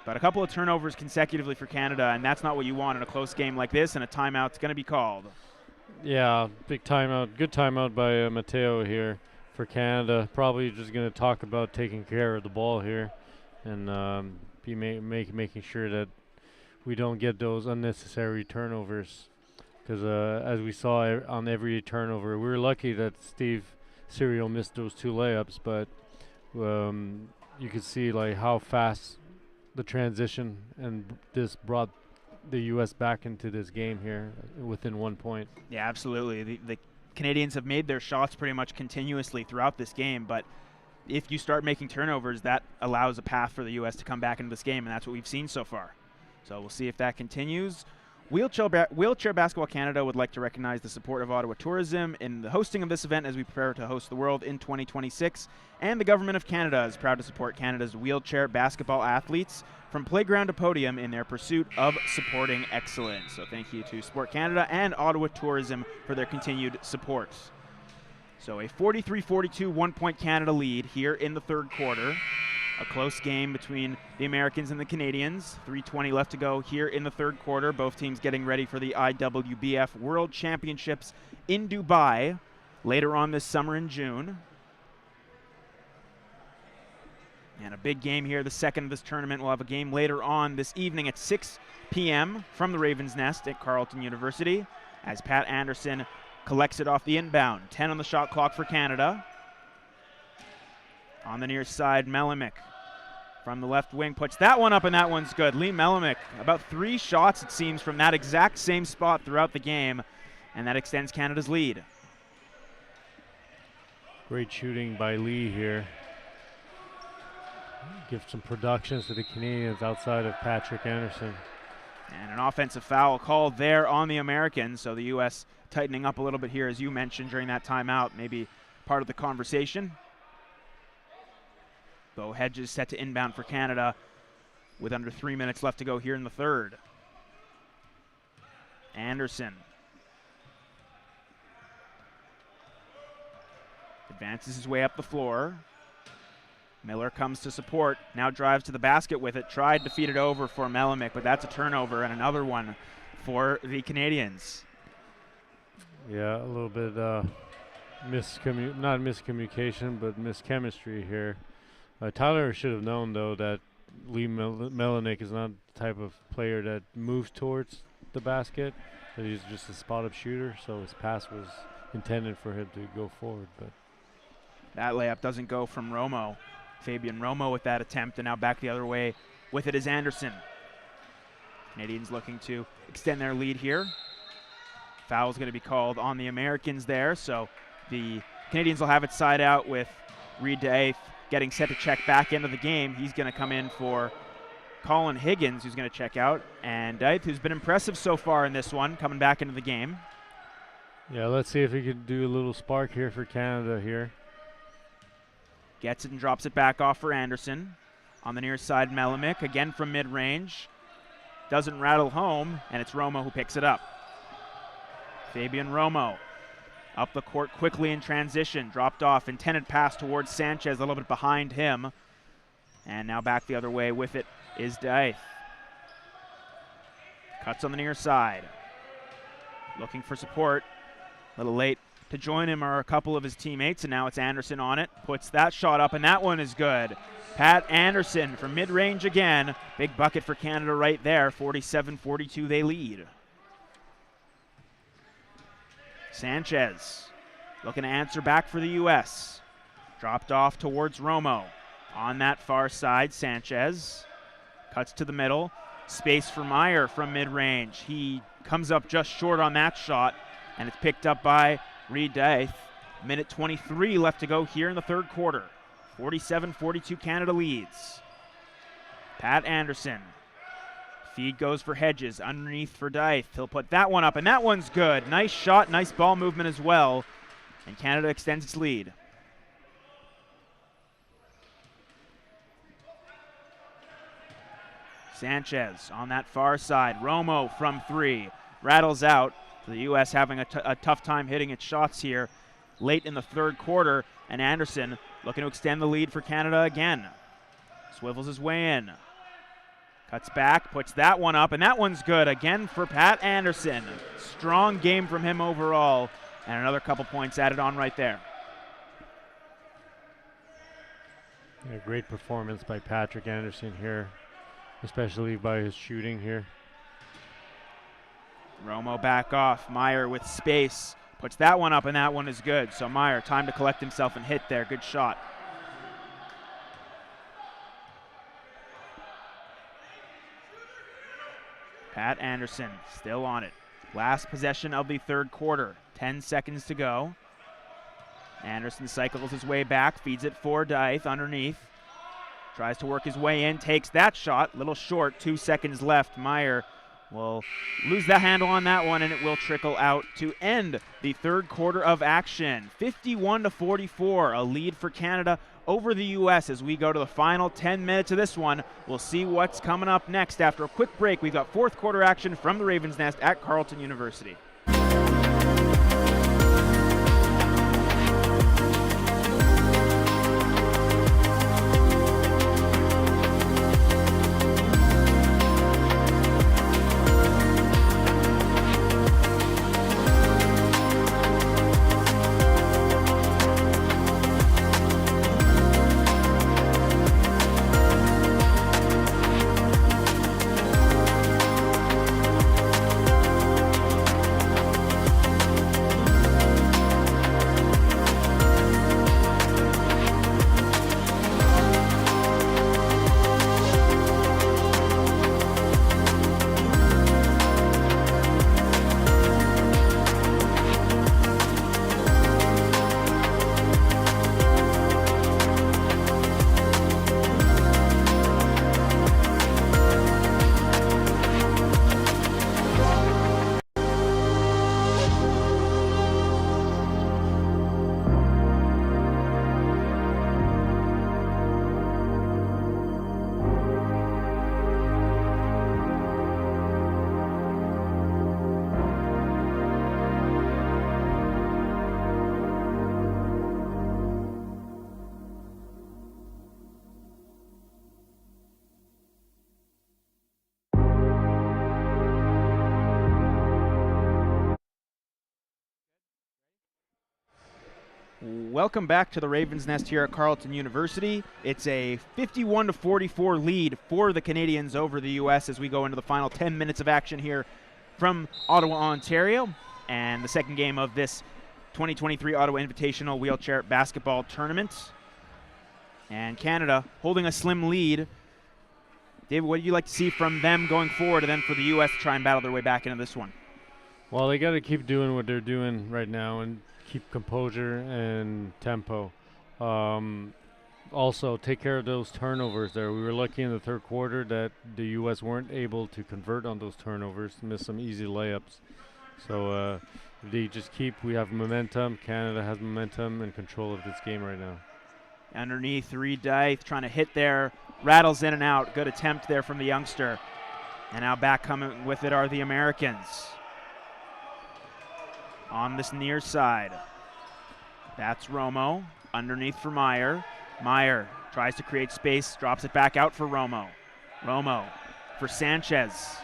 But a couple of turnovers consecutively for Canada, and that's not what you want in a close game like this, and a timeout's going to be called. Yeah, big timeout. Good timeout by Matteo here for Canada. Probably just going to talk about taking care of the ball here and be making sure that we don't get those unnecessary turnovers. Because as we saw on every turnover, we were lucky that Steve Serio missed those 2 layups, but you could see like how fast the transition and this brought the U.S. back into this game here within 1 point. Yeah, absolutely. The Canadians have made their shots pretty much continuously throughout this game, but if you start making turnovers, that allows a path for the U.S. to come back into this game, and that's what we've seen so far. So we'll see if that continues. Wheelchair Basketball Canada would like to recognize the support of Ottawa Tourism in the hosting of this event as we prepare to host the World in 2026. And the Government of Canada is proud to support Canada's wheelchair basketball athletes from playground to podium in their pursuit of supporting excellence. So thank you to Sport Canada and Ottawa Tourism for their continued support. So a 43-42 1-point Canada lead here in the third quarter. A close game between the Americans and the Canadians. 3:20 left to go here in the third quarter. Both teams getting ready for the IWBF World Championships in Dubai later on this summer in June. And a big game here, the second of this tournament. We'll have a game later on this evening at 6 p.m. from the Raven's Nest at Carleton University as Pat Anderson collects it off the inbound. 10 on the shot clock for Canada. On the near side, Melimick from the left wing puts that one up, and that one's good. Lee Melimick, about 3 shots, it seems, from that exact same spot throughout the game, and that extends Canada's lead. Great shooting by Lee here. Give some productions to the Canadians outside of Patrick Anderson. And an offensive foul called there on the Americans, so the U.S. tightening up a little bit here, as you mentioned during that timeout, maybe part of the conversation. Bo Hedges set to inbound for Canada with under 3 minutes left to go here in the third. Anderson advances his way up the floor. Miller comes to support, now drives to the basket with it, tried to feed it over for Melimick, but that's a turnover and another one for the Canadians. Yeah, a little bit not miscommunication, but mischemistry here. Tyler should have known, though, that Lee Melinick is not the type of player that moves towards the basket. That he's just a spot-up shooter, so his pass was intended for him to go forward. But that layup doesn't go from Romo. Fabian Romo with that attempt, and now back the other way with it is Anderson. Canadians looking to extend their lead here. Foul's going to be called on the Americans there, so the Canadians will have it side out with Reed Daith getting set to check back into the game. He's going to come in for Colin Higgins, who's going to check out, and Daith, who's been impressive so far in this one, coming back into the game. Yeah, let's see if he can do a little spark here for Canada here. Gets it and drops it back off for Anderson. On the near side, Melimick, again from mid-range. Doesn't rattle home, and it's Romo who picks it up. Fabian Romo up the court quickly in transition. Dropped off, intended pass towards Sanchez, a little bit behind him. And now back the other way with it is Daith. Cuts on the near side. Looking for support. A little late to join him are a couple of his teammates, and now it's Anderson on it. Puts that shot up, and that one is good. Pat Anderson from mid-range again. Big bucket for Canada right there. 47-42 they lead. Sanchez looking to answer back for the U.S. Dropped off towards Romo. On that far side, Sanchez cuts to the middle. Space for Meyer from mid-range. He comes up just short on that shot, and it's picked up by Reed Dyth. Minute 23 left to go here in the third quarter. 47-42 Canada leads. Pat Anderson. Feed goes for Hedges, underneath for Dyth. He'll put that one up, and that one's good. Nice shot, nice ball movement as well. And Canada extends its lead. Sanchez on that far side. Romo from three. Rattles out. The U.S. having a tough time hitting its shots here late in the third quarter. And Anderson looking to extend the lead for Canada again. Swivels his way in. Cuts back, puts that one up, and that one's good again for Pat Anderson. Strong game from him overall, and another couple points added on right there. Yeah, great performance by Patrick Anderson here, especially by his shooting here. Romo back off. Meyer with space. Puts that one up, and that one is good. So Meyer, time to collect himself and hit there. Good shot. Pat Anderson still on it. Last possession of the third quarter. 10 seconds to go. Anderson cycles his way back, feeds it for Dyth underneath. Tries to work his way in, takes that shot. Little short, 2 seconds left. Meyer will lose the handle on that one, and it will trickle out to end the third quarter of action. 51-44, a lead for Canada over the U.S. as we go to the final 10 minutes of this one. We'll see what's coming up next. After a quick break, we've got fourth quarter action from the Ravens' Nest at Carleton University. Welcome back to the Ravens' Nest here at Carleton University. It's a 51-44 lead for the Canadians over the U.S. as we go into the final 10 minutes of action here from Ottawa, Ontario, and the second game of this 2023 Ottawa Invitational Wheelchair Basketball Tournament. And Canada holding a slim lead. David, what do you like to see from them going forward and then for the U.S. to try and battle their way back into this one? Well, they got to keep doing what they're doing right now and keep composure and tempo. Also, take care of those turnovers there. We were lucky in the third quarter that the U.S. weren't able to convert on those turnovers, miss some easy layups. So they just we have momentum. Canada has momentum and control of this game right now. Underneath, Reed Dyth trying to hit there, rattles in and out. Good attempt there from the youngster. And now back coming with it are the Americans. On this near side, that's Romo, underneath for Meyer. Meyer tries to create space, drops it back out for Romo. Romo for Sanchez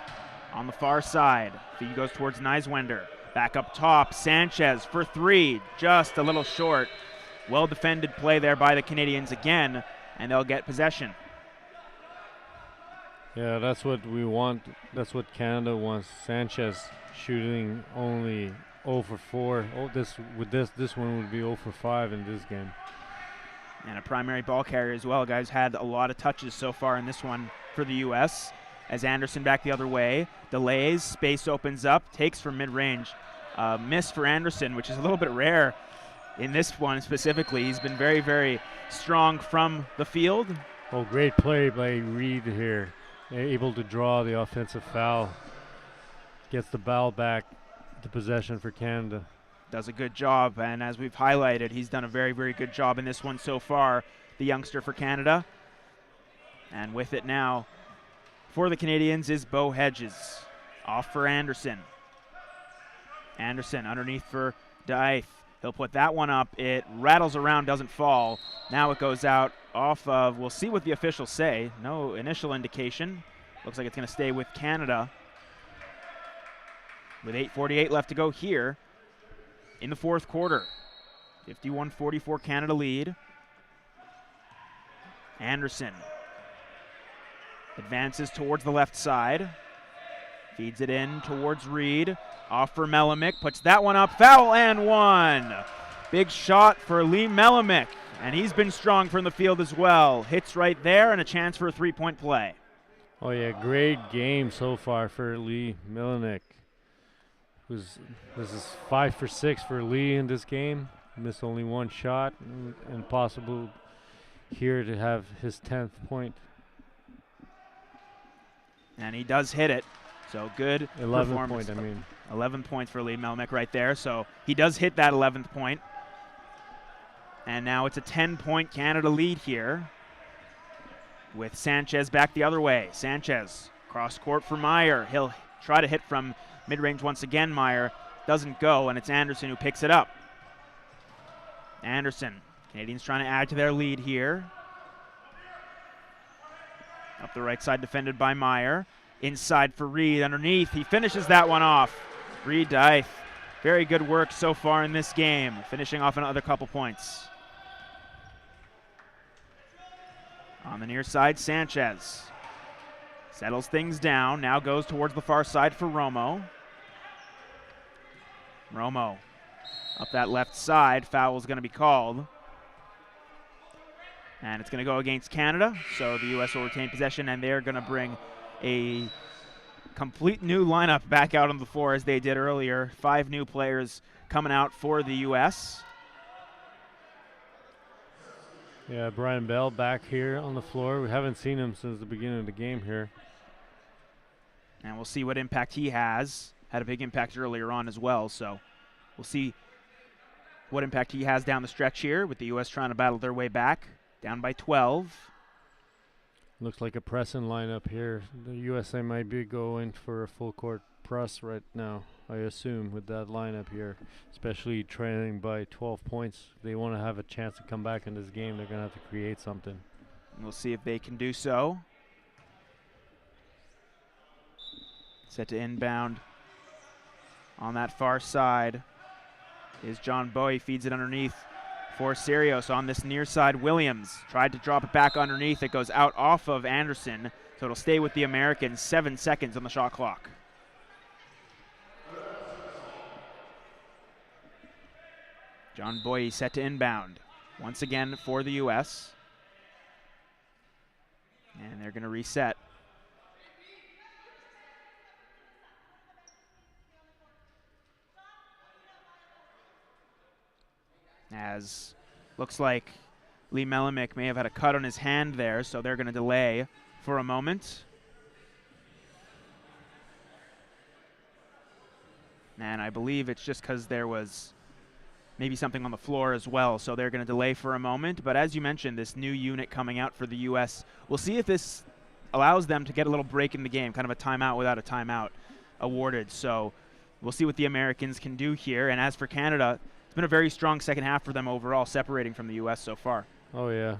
on the far side. Feed goes towards Neiswender. Back up top, Sanchez for three, just a little short. Well defended play there by the Canadians again, and they'll get possession. Yeah, that's what we want. That's what Canada wants. Sanchez shooting only 0 for 4. This one would be 0 for 5 in this game. And a primary ball carrier as well. Guys had a lot of touches so far in this one for the U.S. as Anderson back the other way. Delays, space opens up, takes from mid-range. Miss for Anderson, which is a little bit rare in this one specifically. He's been very, very strong from the field. Oh, great play by Reed here. Able to draw the offensive foul. Gets the ball back to possession for Canada. Does a good job, and as we've highlighted, he's done a very, very good job in this one so far, the youngster for Canada. And with it now for the Canadians is Bo Hedges. Off for Anderson. Anderson underneath for Dythe. He'll put that one up. It rattles around, doesn't fall. Now it goes out off of, we'll see what the officials say. No initial indication. Looks like it's going to stay with Canada. With 8:48 left to go here in the fourth quarter. 51-44 Canada lead. Anderson advances towards the left side. Feeds it in towards Reed. Off for Melimick. Puts that one up. Foul and one. Big shot for Lee Melimick. And he's been strong from the field as well. Hits right there and a chance for a three-point play. Oh, yeah, great game so far for Lee Melimick. This is 5 for 6 for Lee in this game. Missed only one shot and possible here to have his 10th point. And he does hit it. So good 11 point, 11 points for Lee Melimick right there. So he does hit that 11th point. And now it's a 10-point Canada lead here with Sanchez back the other way. Sanchez cross court for Meyer. He'll try to hit from mid-range once again. Meyer doesn't go, and it's Anderson who picks it up. Anderson, Canadians trying to add to their lead here. Up the right side, defended by Meyer. Inside for Reed, underneath. He finishes that one off. Reed Dythe, very good work so far in this game, finishing off another couple points. On the near side, Sanchez settles things down, now goes towards the far side for Romo. Romo up that left side, foul is going to be called. And it's going to go against Canada, so the U.S. will retain possession, and they're going to bring a complete new lineup back out on the floor as they did earlier. 5 new players coming out for the U.S. Yeah, Brian Bell back here on the floor. We haven't seen him since the beginning of the game here. And we'll see what impact he has. Had a big impact earlier on as well, so we'll see what impact he has down the stretch here with the U.S. trying to battle their way back, down by 12. Looks like a pressing lineup here. The USA might be going for a full court press right now, I assume, with that lineup here, especially trailing by 12 points. If they want to have a chance to come back in this game, they're going to have to create something. We'll see if they can do so. Set to inbound on that far side is John Bowie. Feeds it underneath for Sirios on this near side. Williams tried to drop it back underneath. It goes out off of Anderson, so it'll stay with the Americans. 7 seconds on the shot clock. John Bowie set to inbound once again for the U.S. And they're going to reset. As looks like Lee Melimick may have had a cut on his hand there, so they're going to delay for a moment. And I believe it's just because there was maybe something on the floor as well, so they're going to delay for a moment. But as you mentioned, this new unit coming out for the U.S., we'll see if this allows them to get a little break in the game, kind of a timeout without a timeout awarded. So we'll see what the Americans can do here. And as for Canada, it's been a very strong second half for them overall, separating from the U.S. so far. Oh, yeah.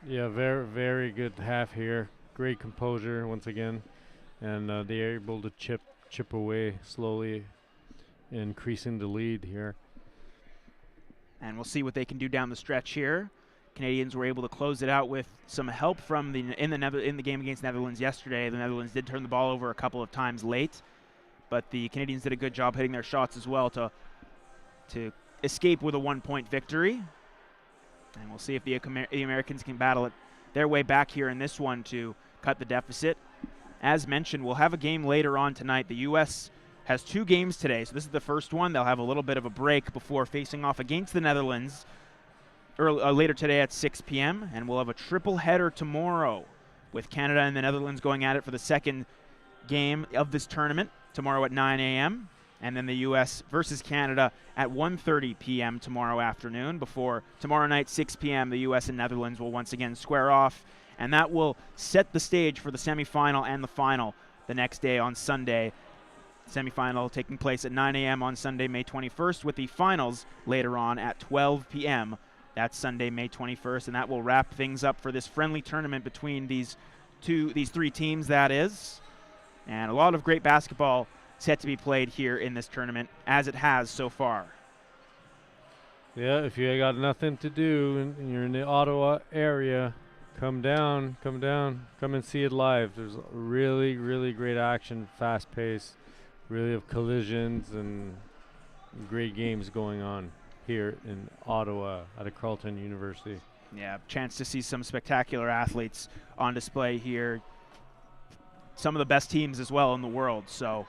Yeah, very, very good half here. Great composure once again. And they're able to chip away slowly, increasing the lead here. And we'll see what they can do down the stretch here. Canadians were able to close it out with some help from in the game against Netherlands yesterday. The Netherlands did turn the ball over a couple of times late, but the Canadians did a good job hitting their shots as well to escape with a 1-point victory. And we'll see if the Americans can battle it their way back here in this one to cut the deficit. as mentioned, we'll have a game later on tonight. The U.S. has 2 games today, so this is the first one. They'll have a little bit of a break before facing off against the Netherlands later today at 6 p.m., and we'll have a triple header tomorrow with Canada and the Netherlands going at it for the second game of this tournament tomorrow at 9 a.m., and then the U.S. versus Canada at 1:30 p.m. tomorrow afternoon. Before tomorrow night, 6 p.m., the U.S. and Netherlands will once again square off, and that will set the stage for the semifinal and the final the next day on Sunday. Semifinal taking place at 9 a.m. on Sunday, May 21st, with the finals later on at 12 p.m. That's Sunday, May 21st, and that will wrap things up for this friendly tournament between these 3 teams, that is. And a lot of great basketball set to be played here in this tournament, as it has so far. Yeah, if you got nothing to do and you're in the Ottawa area, come down, come and see it live. There's really, really great action, fast pace, really of collisions and great games going on here in Ottawa at a Carleton University. Yeah, chance to see some spectacular athletes on display here. Some of the best teams as well in the world, so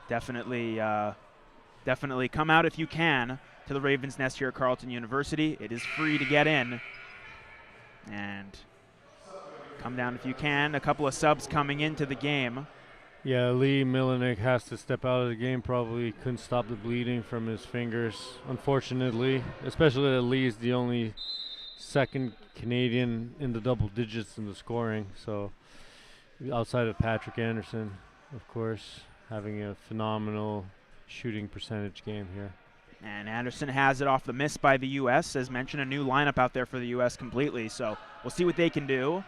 definitely come out if you can to the Ravens' Nest here at Carleton University. It is free to get in, and come down if you can. A couple of subs coming into the game. Yeah, Lee Milinek has to step out of the game. Probably couldn't stop the bleeding from his fingers, unfortunately, especially that Lee is the only second Canadian in the double digits in the scoring, so outside of Patrick Anderson, of course, having a phenomenal shooting percentage game here. And Anderson has it off the miss by the U.S. As mentioned, a new lineup out there for the U.S. completely, so we'll see what they can do.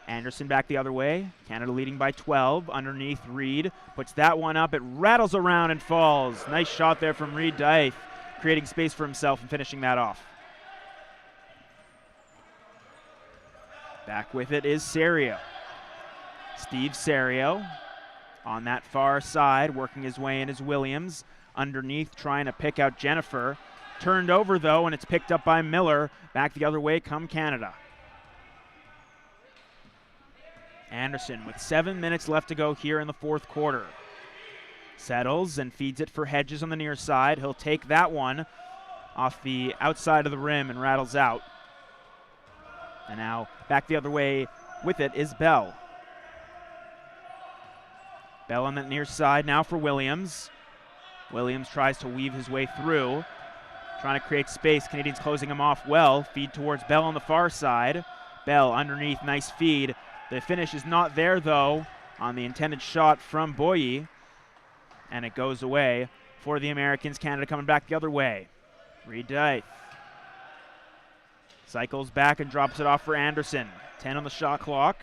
Anderson back the other way. Canada leading by 12. Underneath, Reed puts that one up. It rattles around and falls. Nice shot there from Reed Dyeth, creating space for himself and finishing that off. Back with it is Serio. Steve Serio on that far side, working his way in as Williams. Underneath, trying to pick out Jennifer. Turned over, though, and it's picked up by Miller. Back the other way come Canada. Anderson with 7 minutes left to go here in the fourth quarter. Settles and feeds it for Hedges on the near side. He'll take that one off the outside of the rim and rattles out. And now back the other way with it is Bell. Bell on that near side now for Williams. Williams tries to weave his way through, trying to create space. Canadians closing him off well. Feed towards Bell on the far side. Bell underneath, nice feed. The finish is not there, though, on the intended shot from Boye. And it goes away for the Americans. Canada coming back the other way. Reed Dyeth cycles back and drops it off for Anderson. 10 on the shot clock.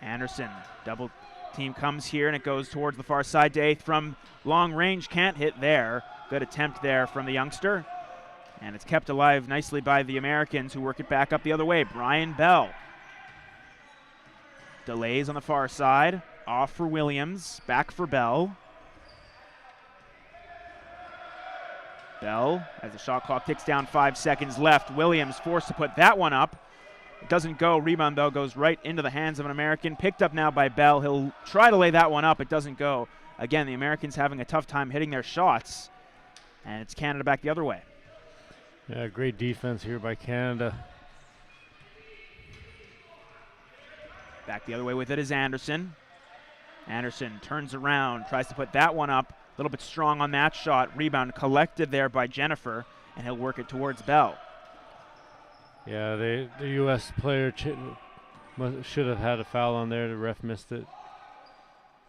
Anderson, double team comes here, and it goes towards the far side. Dyeth from long range, can't hit there. Good attempt there from the youngster. And it's kept alive nicely by the Americans, who work it back up the other way. Brian Bell delays on the far side. Off for Williams. Back for Bell. Bell, as the shot clock ticks down, 5 seconds left. Williams forced to put that one up. It doesn't go. Rebound, though, goes right into the hands of an American. Picked up now by Bell. He'll try to lay that one up. It doesn't go. Again, the Americans having a tough time hitting their shots. And it's Canada back the other way. Yeah, great defense here by Canada. Back the other way with it is Anderson. Anderson turns around, tries to put that one up. A little bit strong on that shot. Rebound collected there by Jennifer, and he'll work it towards Bell. Yeah, the U.S. player should have had a foul on there. The ref missed it.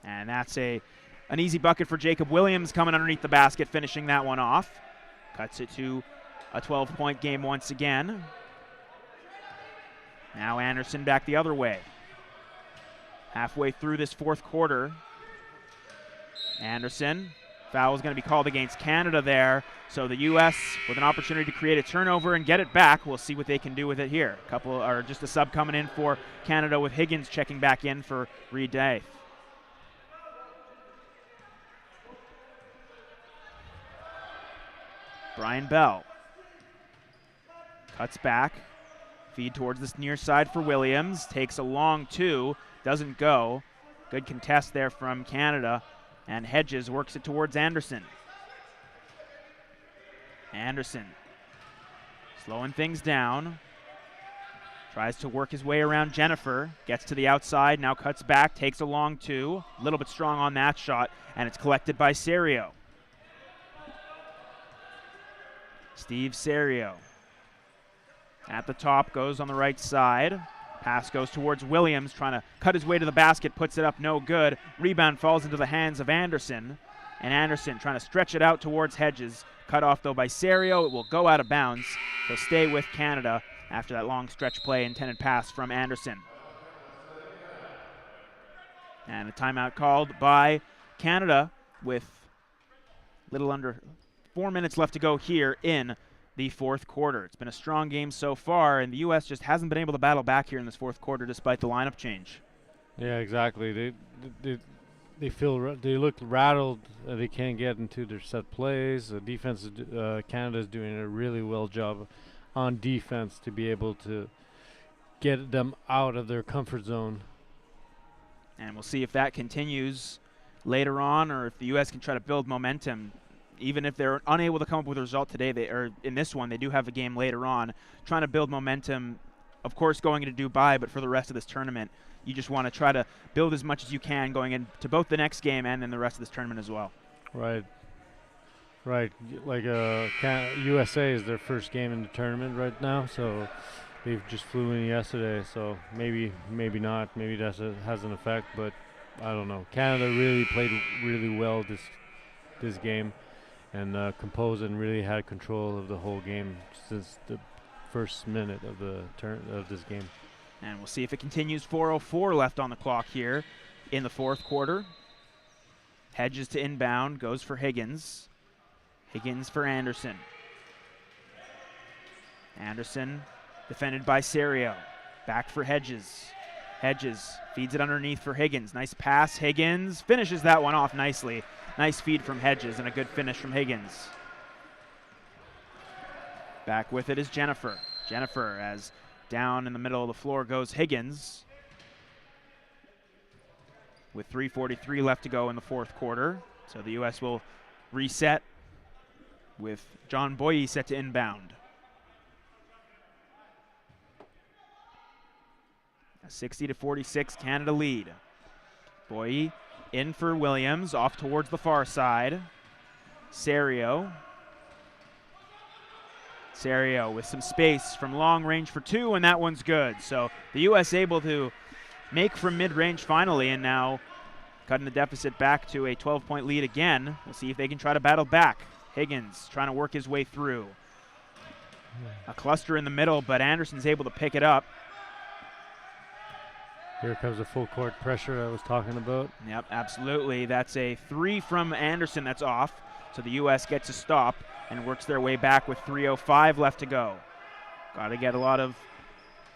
And that's an easy bucket for Jacob Williams coming underneath the basket, finishing that one off. Cuts it to a 12-point game once again. Now Anderson back the other way. Halfway through this fourth quarter. Anderson, foul is going to be called against Canada there. So the U.S. with an opportunity to create a turnover and get it back. We'll see what they can do with it here. Just a sub coming in for Canada, with Higgins checking back in for Reed Dyeth. Brian Bell cuts back, Feed towards this near side for Williams. Takes a long two. Doesn't go. Good contest there from Canada. And Hedges works it towards Anderson. Anderson slowing things down. Tries to work his way around Jennifer. Gets to the outside. Now cuts back. Takes a long two. A little bit strong on that shot. And it's collected by Serio. Steve Serio. At the top, goes on the right side. Pass goes towards Williams, trying to cut his way to the basket, puts it up, no good. Rebound falls into the hands of Anderson. And Anderson trying to stretch it out towards Hedges. Cut off, though, by Serio. It will go out of bounds. He'll stay with Canada after that long stretch play, intended pass from Anderson. And a timeout called by Canada with little under 4 minutes left to go here in the fourth quarter. It's been a strong game so far, and the U.S. just hasn't been able to battle back here in this fourth quarter despite the lineup change. Yeah, exactly. They look rattled. They can't get into their set plays. The defense, Canada's doing a really well job on defense to be able to get them out of their comfort zone. And we'll see if that continues later on, or if the U.S. can try to build momentum. Even if they're unable to come up with a result today, in this one, they do have a game later on, trying to build momentum, of course, going into Dubai, but for the rest of this tournament, you just want to try to build as much as you can going into both the next game and then the rest of this tournament as well. Right. Like USA is their first game in the tournament right now, so they've just flew in yesterday, so maybe not. Maybe that has an effect, but I don't know. Canada really played really well this game. And composed and really had control of the whole game since the first minute of this game. And we'll see if it continues. 4:04 left on the clock here in the fourth quarter. Hedges to inbound, goes for Higgins. Higgins for Anderson. Anderson defended by Serio. Back for Hedges. Hedges feeds it underneath for Higgins. Nice pass. Higgins finishes that one off nicely. Nice feed from Hedges and a good finish from Higgins. Back with it is Jennifer. Jennifer, as down in the middle of the floor goes Higgins. With 3:43 left to go in the fourth quarter. So the U.S. will reset with John Boye set to inbound. A 60-46 Canada lead. Boye in for Williams, off towards the far side. Serio with some space from long range for two, and that one's good. So the U.S. able to make from mid-range finally, and now cutting the deficit back to a 12-point lead again. We'll see if they can try to battle back. Higgins trying to work his way through. A cluster in the middle, but Anderson's able to pick it up. Here comes the full court pressure I was talking about. Yep, absolutely. That's a three from Anderson that's off. So the U.S. gets a stop and works their way back with 3:05 left to go. Got to get a lot of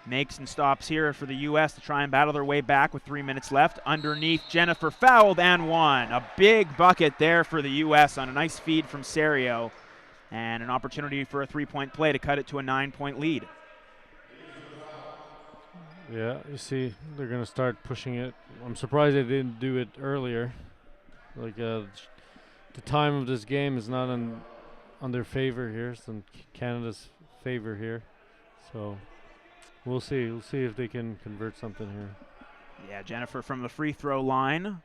makes and stops here for the U.S. to try and battle their way back with 3 minutes left. Underneath, Jennifer fouled and one. A big bucket there for the U.S. on a nice feed from Serio. And an opportunity for a three-point play to cut it to a 9-point lead. Yeah, you see, they're going to start pushing it. I'm surprised they didn't do it earlier. Like, the time of this game is not on their favor here. It's in Canada's favor here. So we'll see. We'll see if they can convert something here. Yeah, Jennifer from the free throw line. A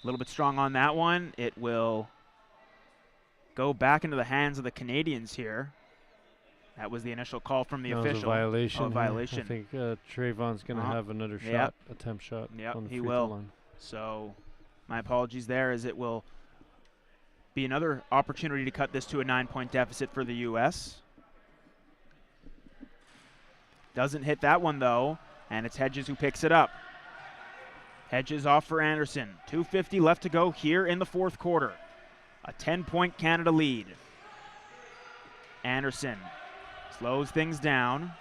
little bit strong on that one. It will go back into the hands of the Canadians here. That was the initial call from the official. Was a violation. Oh, violation. I think Trayvon's going to have another shot, attempt shot. Yep, on the he free will. throw line. So my apologies there, as it will be another opportunity to cut this to a 9-point deficit for the U.S. Doesn't hit that one, though, and it's Hedges who picks it up. Hedges off for Anderson. 2:50 left to go here in the fourth quarter. A 10-point Canada lead. Anderson slows things down.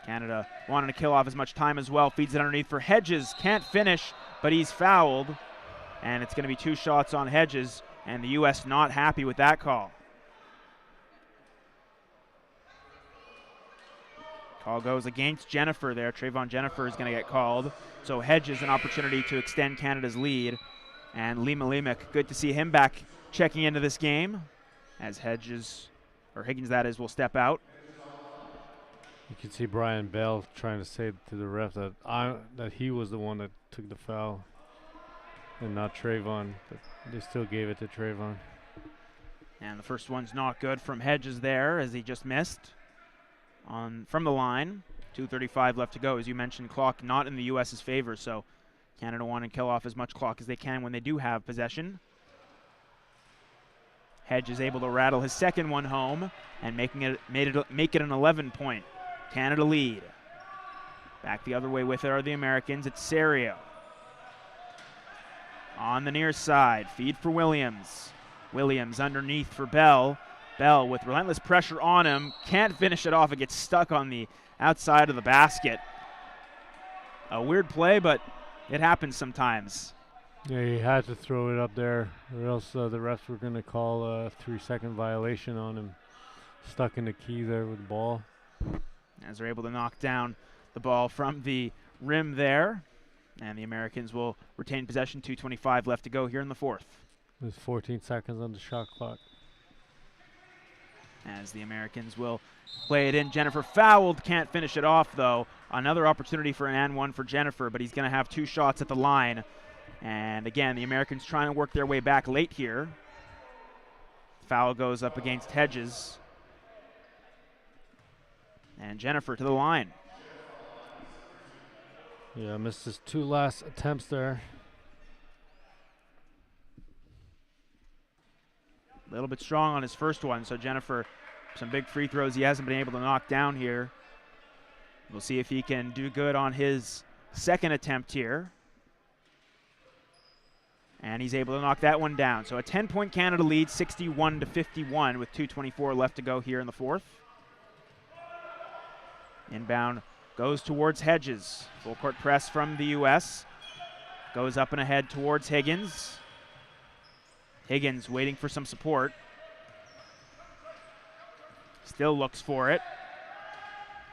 Canada wanting to kill off as much time as well. Feeds it underneath for Hedges. Can't finish, but he's fouled. And it's going to be 2 shots on Hedges, and the U.S. not happy with that call. Call goes against Jennifer there. Trayvon Jennifer is going to get called. So Hedges an opportunity to extend Canada's lead. And Lima Lemek, good to see him back checking into this game as Higgins that is, will step out. You can see Brian Bell trying to say to the ref that he was the one that took the foul and not Trayvon, but they still gave it to Trayvon. And the first one's not good from Hedges there as he just missed from the line. 2:35 left to go. As you mentioned, clock not in the U.S.'s favor, so Canada want to kill off as much clock as they can when they do have possession. Hedge is able to rattle his second one home and make it an 11-point Canada lead. Back the other way with it are the Americans. It's Serio. On the near side, feed for Williams. Williams underneath for Bell. Bell with relentless pressure on him. Can't finish it off. It gets stuck on the outside of the basket. A weird play, but it happens sometimes. Yeah, he had to throw it up there, or else the refs were going to call a 3-second violation on him. Stuck in the key there with the ball. As they're able to knock down the ball from the rim there. And the Americans will retain possession. 2:25 left to go here in the fourth. There's 14 seconds on the shot clock. As the Americans will play it in. Jennifer fouled, can't finish it off though. Another opportunity for an and one for Jennifer, but he's going to have 2 shots at the line. And again, the Americans trying to work their way back late here. Foul goes up against Hedges. And Jennifer to the line. Yeah, missed his 2 last attempts there. A little bit strong on his first one, so Jennifer, some big free throws he hasn't been able to knock down here. We'll see if he can do good on his second attempt here. And he's able to knock that one down. So a 10-point Canada lead, 61-51 with 2:24 left to go here in the fourth. Inbound goes towards Hedges. Full court press from the U.S. Goes up and ahead towards Higgins. Higgins waiting for some support. Still looks for it.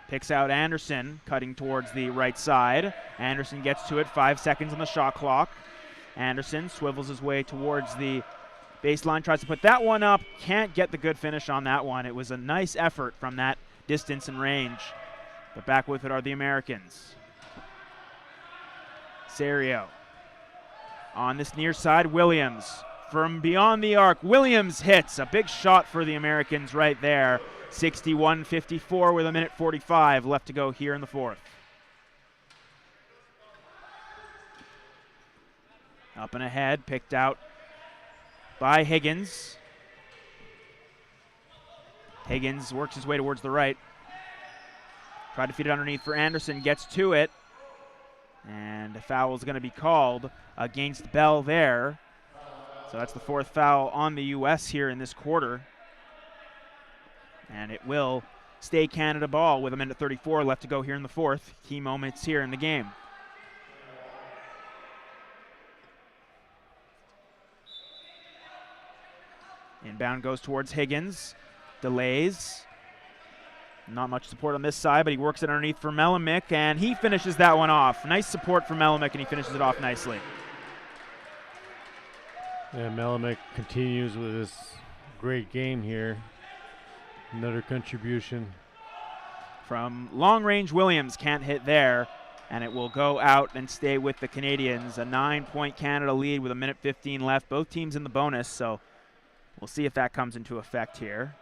Picks out Anderson, cutting towards the right side. Anderson gets to it, 5 seconds on the shot clock. Anderson swivels his way towards the baseline, tries to put that one up. Can't get the good finish on that one. It was a nice effort from that distance and range. But back with it are the Americans. Serio. On this near side, Williams. From beyond the arc, Williams hits. A big shot for the Americans right there. 61-54 with 1:45 left to go here in the fourth. Up and ahead, picked out by Higgins. Higgins works his way towards the right. Tried to feed it underneath for Anderson, gets to it. And a foul is going to be called against Bell there. So that's the 4th foul on the U.S. here in this quarter. And it will stay Canada ball with 1:34 left to go here in the fourth. Key moments here in the game. Inbound goes towards Higgins. Delays. Not much support on this side, but he works it underneath for Melimick, and he finishes that one off. Nice support for Melimick, and he finishes it off nicely. Yeah, Melimick continues with this great game here. Another contribution. From long range, Williams can't hit there, and it will go out and stay with the Canadians. A 9-point Canada lead with 1:15 left. Both teams in the bonus, so we'll see if that comes into effect here.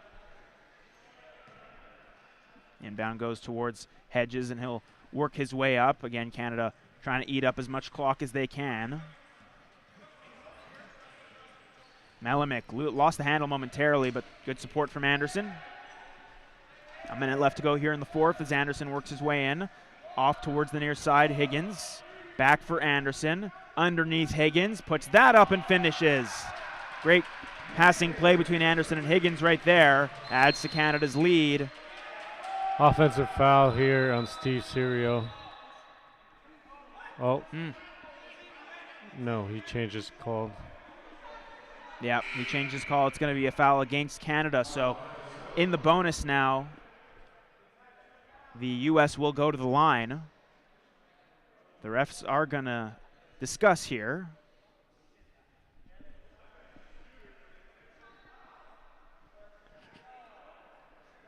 Inbound goes towards Hedges, and he'll work his way up. Again, Canada trying to eat up as much clock as they can. Melimick lost the handle momentarily, but good support from Anderson. A minute left to go here in the fourth as Anderson works his way in. Off towards the near side, Higgins. Back for Anderson. Underneath Higgins. Puts that up and finishes. Great passing play between Anderson and Higgins right there. Adds to Canada's lead. Offensive foul here on Steve Serio. Oh. No, he changed his call. Yeah, he changed his call. It's going to be a foul against Canada. So in the bonus now, the U.S. will go to the line. The refs are going to discuss here.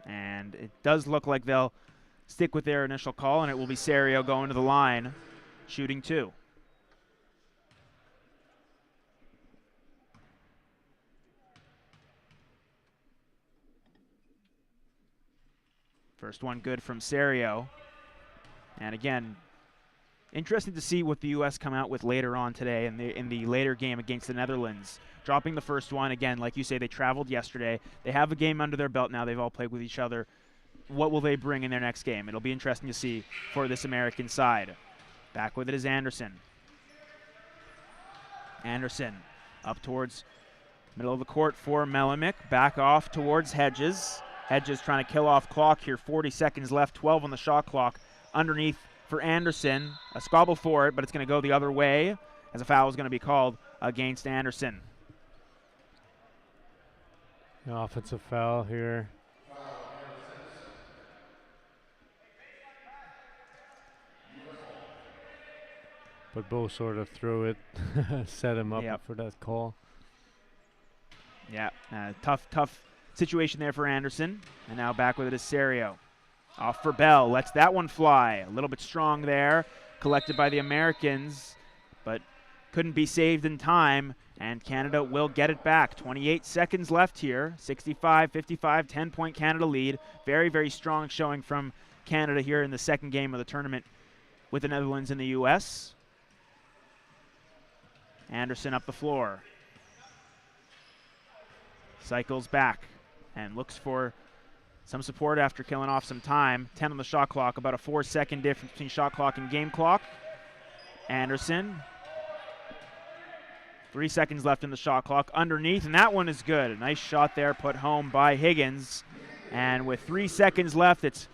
And it does look like they'll stick with their initial call, and it will be Serio going to the line, shooting 2. First one good from Serio. And again, interesting to see what the U.S. come out with later on today in the later game against the Netherlands. Dropping the first one, again, like you say, they traveled yesterday. They have a game under their belt now. They've all played with each other. What will they bring in their next game? It'll be interesting to see for this American side. Back with it is Anderson. Anderson up towards middle of the court for Melimick. Back off towards Hedges. Hedges trying to kill off clock here. 40 seconds left, 12 on the shot clock. Underneath for Anderson. A squabble for it, but it's going to go the other way as a foul is going to be called against Anderson. An offensive foul here. But both sort of threw it, set him up for that call. Yeah, tough situation there for Anderson. And now back with it is Serio. Off for Bell, lets that one fly. A little bit strong there, collected by the Americans, but couldn't be saved in time, and Canada will get it back. 28 seconds left here, 65-55, 10-point Canada lead. Very, very strong showing from Canada here in the second game of the tournament with the Netherlands and the U.S. Anderson up the floor. Cycles back and looks for some support after killing off some time. 10 on the shot clock, about a 4-second difference between shot clock and game clock. Anderson. 3 seconds left in the shot clock. Underneath, and that one is good. A nice shot there put home by Higgins. And with 3 seconds left, it's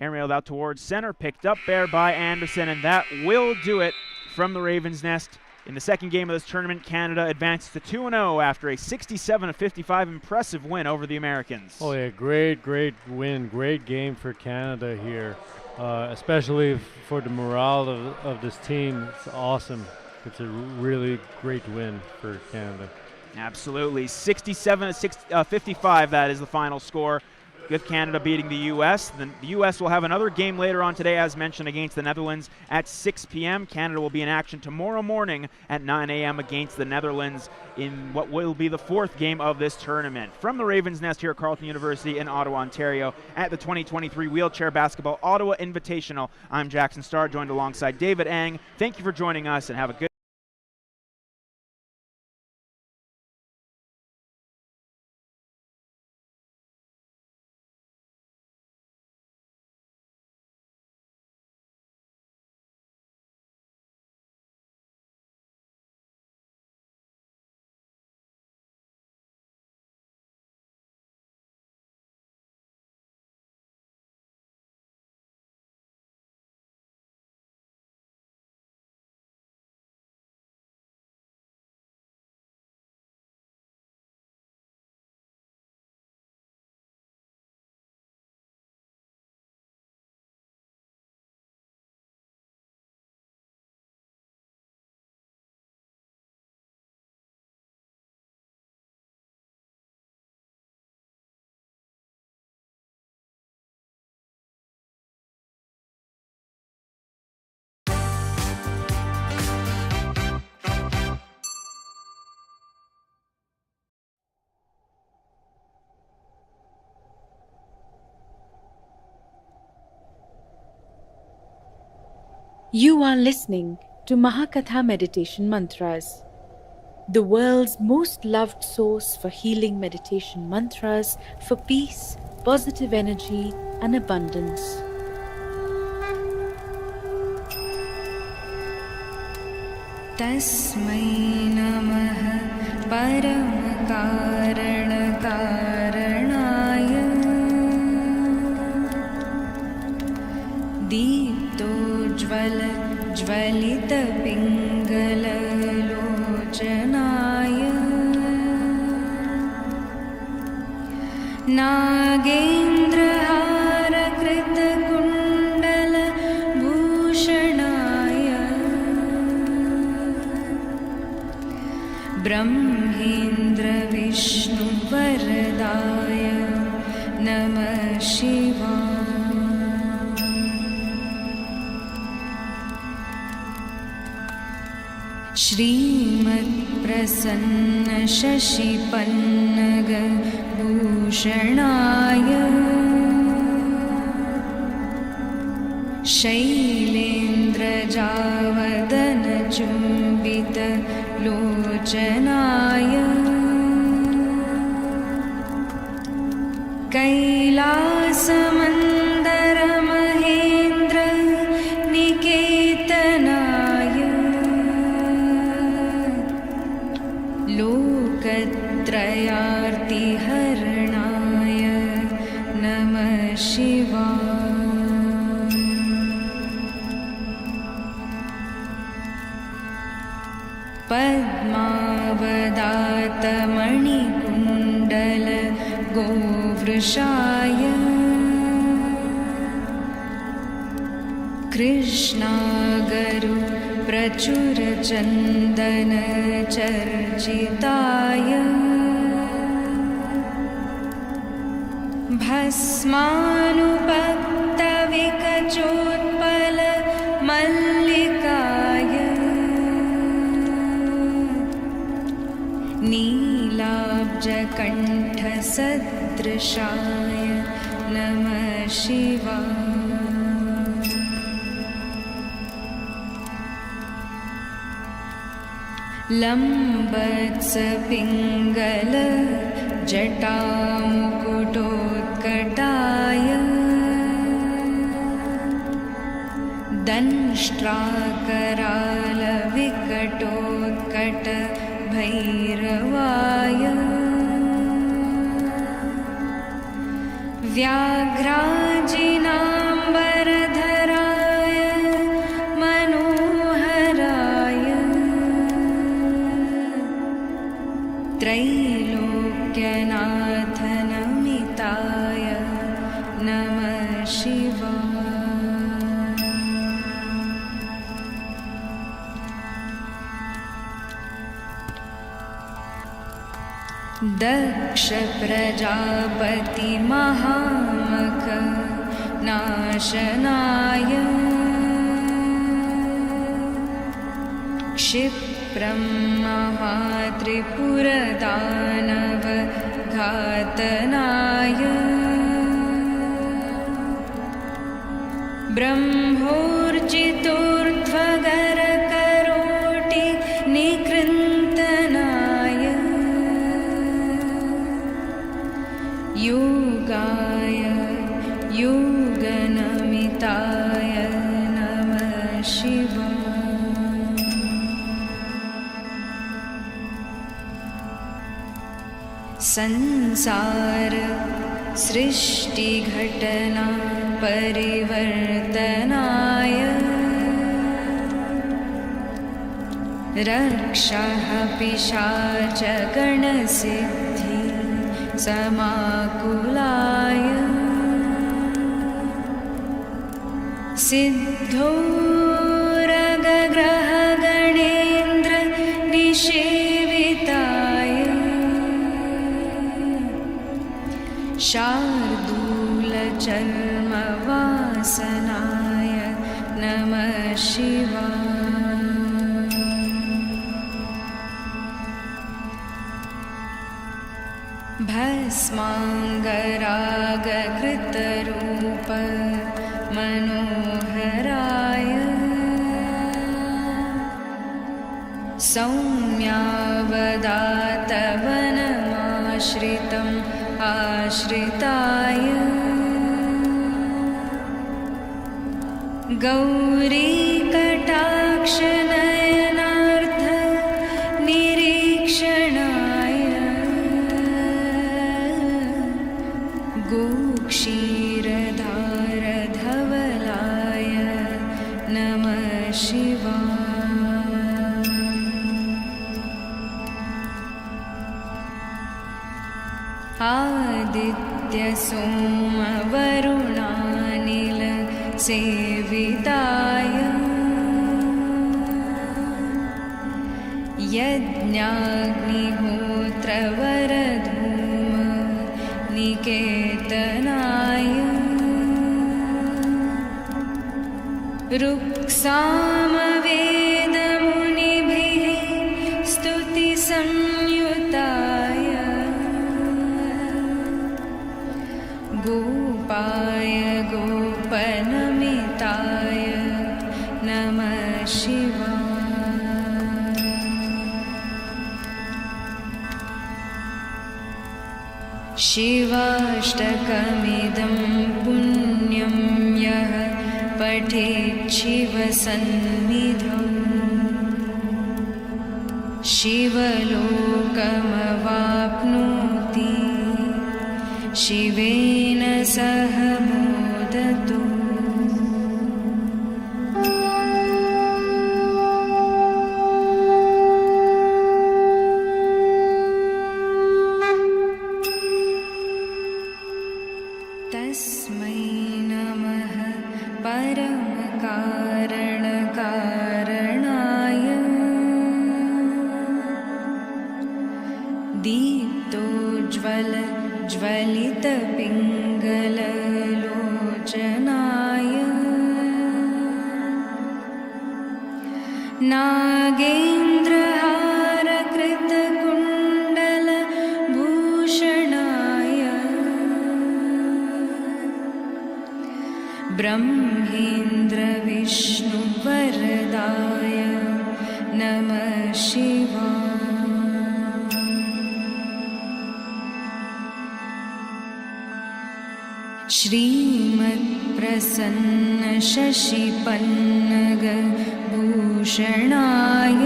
airmailed out towards center, picked up there by Anderson, and that will do it from the Ravens' Nest. In the second game of this tournament, Canada advances to 2-0 after a 67-55 impressive win over the Americans. Oh yeah, great win, great game for Canada here, especially for the morale of this team. It's awesome. It's a really great win for Canada. Absolutely, 67-55, that is the final score. With Canada beating the U.S. Then the U.S. will have another game later on today, as mentioned, against the Netherlands at 6 p.m. Canada will be in action tomorrow morning at 9 a.m. against the Netherlands in what will be the fourth game of this tournament. From the Ravens' Nest here at Carleton University in Ottawa, Ontario, at the 2023 Wheelchair Basketball Ottawa Invitational, I'm Jackson Starr, joined alongside David Ang. Thank you for joining us, and have a good You are listening to Mahakatha Meditation Mantras, the world's most loved source for healing meditation mantras for peace, positive energy, and abundance. Tasmai Namah Param Karana Karanaya Deeptojvala Jvalita Pingala Lochanaya Nagendra Hara Krita विष्णुवरदाय नमः शिवाय। श्रीमत्प्रसन्न शशिपन्नग भूषणाय शैलेन्द्रजावदनचुम्बित लोचनाय कैलासमन्दरमहेन्द्र निकेतनाय लोकत्रयार्तिहरणाय नमः शिवाय। पद्मावदातमणिकुण्डल गोवृषाय कृष्णागरु प्रचुरचन्दन चर्चिताय भस्मानुपक्तविकचोत्पल मल्लिकाय नीलाब्जकण्ठसदृशाय नमः शिवाय। लम्बत्सपिङ्गल जटामुकुटोत्कटाय दंष्ट्राकरालविकटोत्कट भैरवाय व्याघ्राजिनाम्बरधराय मनोहराय त्रैलोक्यनाथनमिताय नमः शिवाय। दक्ष प्रजापति महामख नाशनाय क्षिप्रं महात्रिपुरदानव घातनाय ब्रह्मोर्जितोर्ध्वगरकरोटि निकृन्तनाय योगाय योगनमिताय नमः शिवाय। संसार सृष्टिघटना परिवर्तनाय रक्षः पिशाचगणसिद्धि समाकुलाय सिद्धोरगग्रहगणेन्द्र निषेविताय शार्दूलचर्मवासनाय नमः शिवाय। भस्माङ्गरागकृतरूप मनोहराय सौम्यावदातवनमाश्रितम् आश्रिताय गौरीकटाक्षनयनार्थ निरीक्षणाय गोक्षीरधारधवलाय नमः शिवाय। आदित्यसोमवरुणानिल सेविताय यज्ञाग्निहोत्रवर केतनाय ऋक्सामवेदमुनिभिः स्तुतिसंयुताय गोपाय गोपनमिताय नमः शिवाय। शिवाष्टकमिदं पुण्यं यः पठेत् शिवसन्निधौ शिवलोकमवाप्नोति शिवेन सह मोदतु। तस्मै नमः परमकारणकारणाय दीप्तोज्ज्वलितपिङ्गललोचनाय नागेन्द्रहारकृतकुण्डलभूषणाय ब्रह्मेन्द्रविष्णुवरदाय नमः शिवाय। श्रीमत्प्रसन्नशशिपन्नगभूषणाय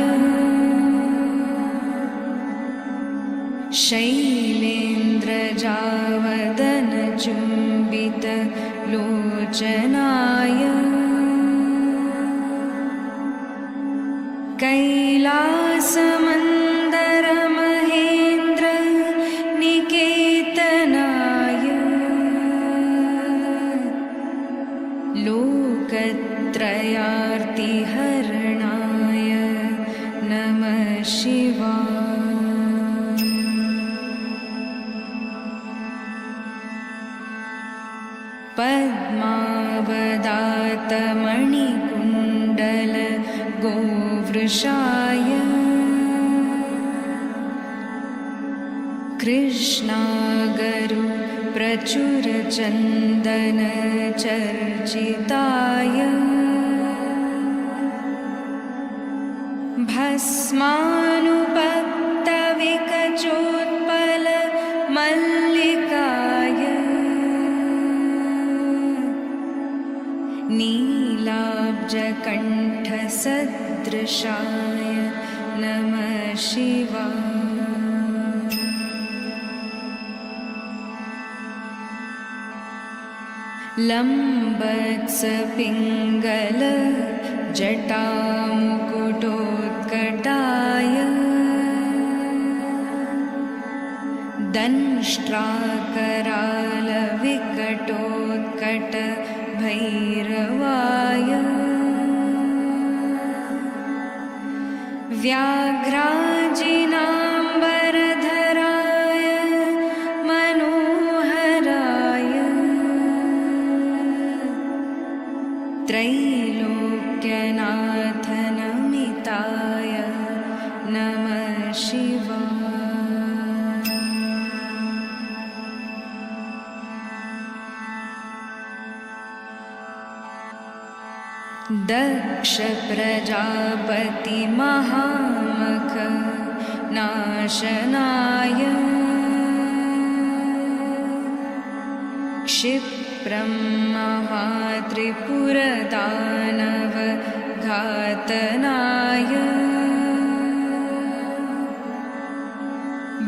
शैलेन्द्रजावदनचुम्बितलोचनाय कैलासमन्दरमहेन्द्र निकेतनाय लोकत्रयार्तिहरणाय नमः शिवाय। पद्मावदातमणिकुण्डल गोवृषाय कृष्णागरु प्रचुरचन्दनचर्चिताय भस्मानुपक्तविकचोत्पलमल्लिकाय नीलाब्जकण्ठसदृशाय नमः शिवाय। लम्बत्सपिङ्गल जटामुकुटोत्कटाय दंष्ट्राकरालविकटोत्कट भैरवाय व्याघ्राजिनाम्बरधराय मनोहराय त्रैलोक्यनाथनमिताय नमः शिवाय। दक्ष प्रजापति महामख नाशनाय क्षिप्रं महात्रिपुरदानव घातनाय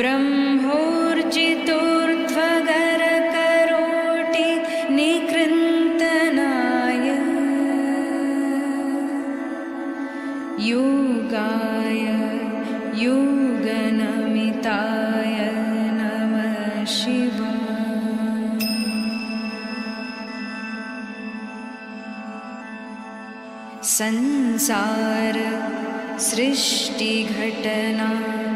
ब्रह्मोर्जितोर्ध्वगरकरोटि निकृन्तनाय योगाय योगनमिताय नमः शिवाय। संसार सृष्टिघटना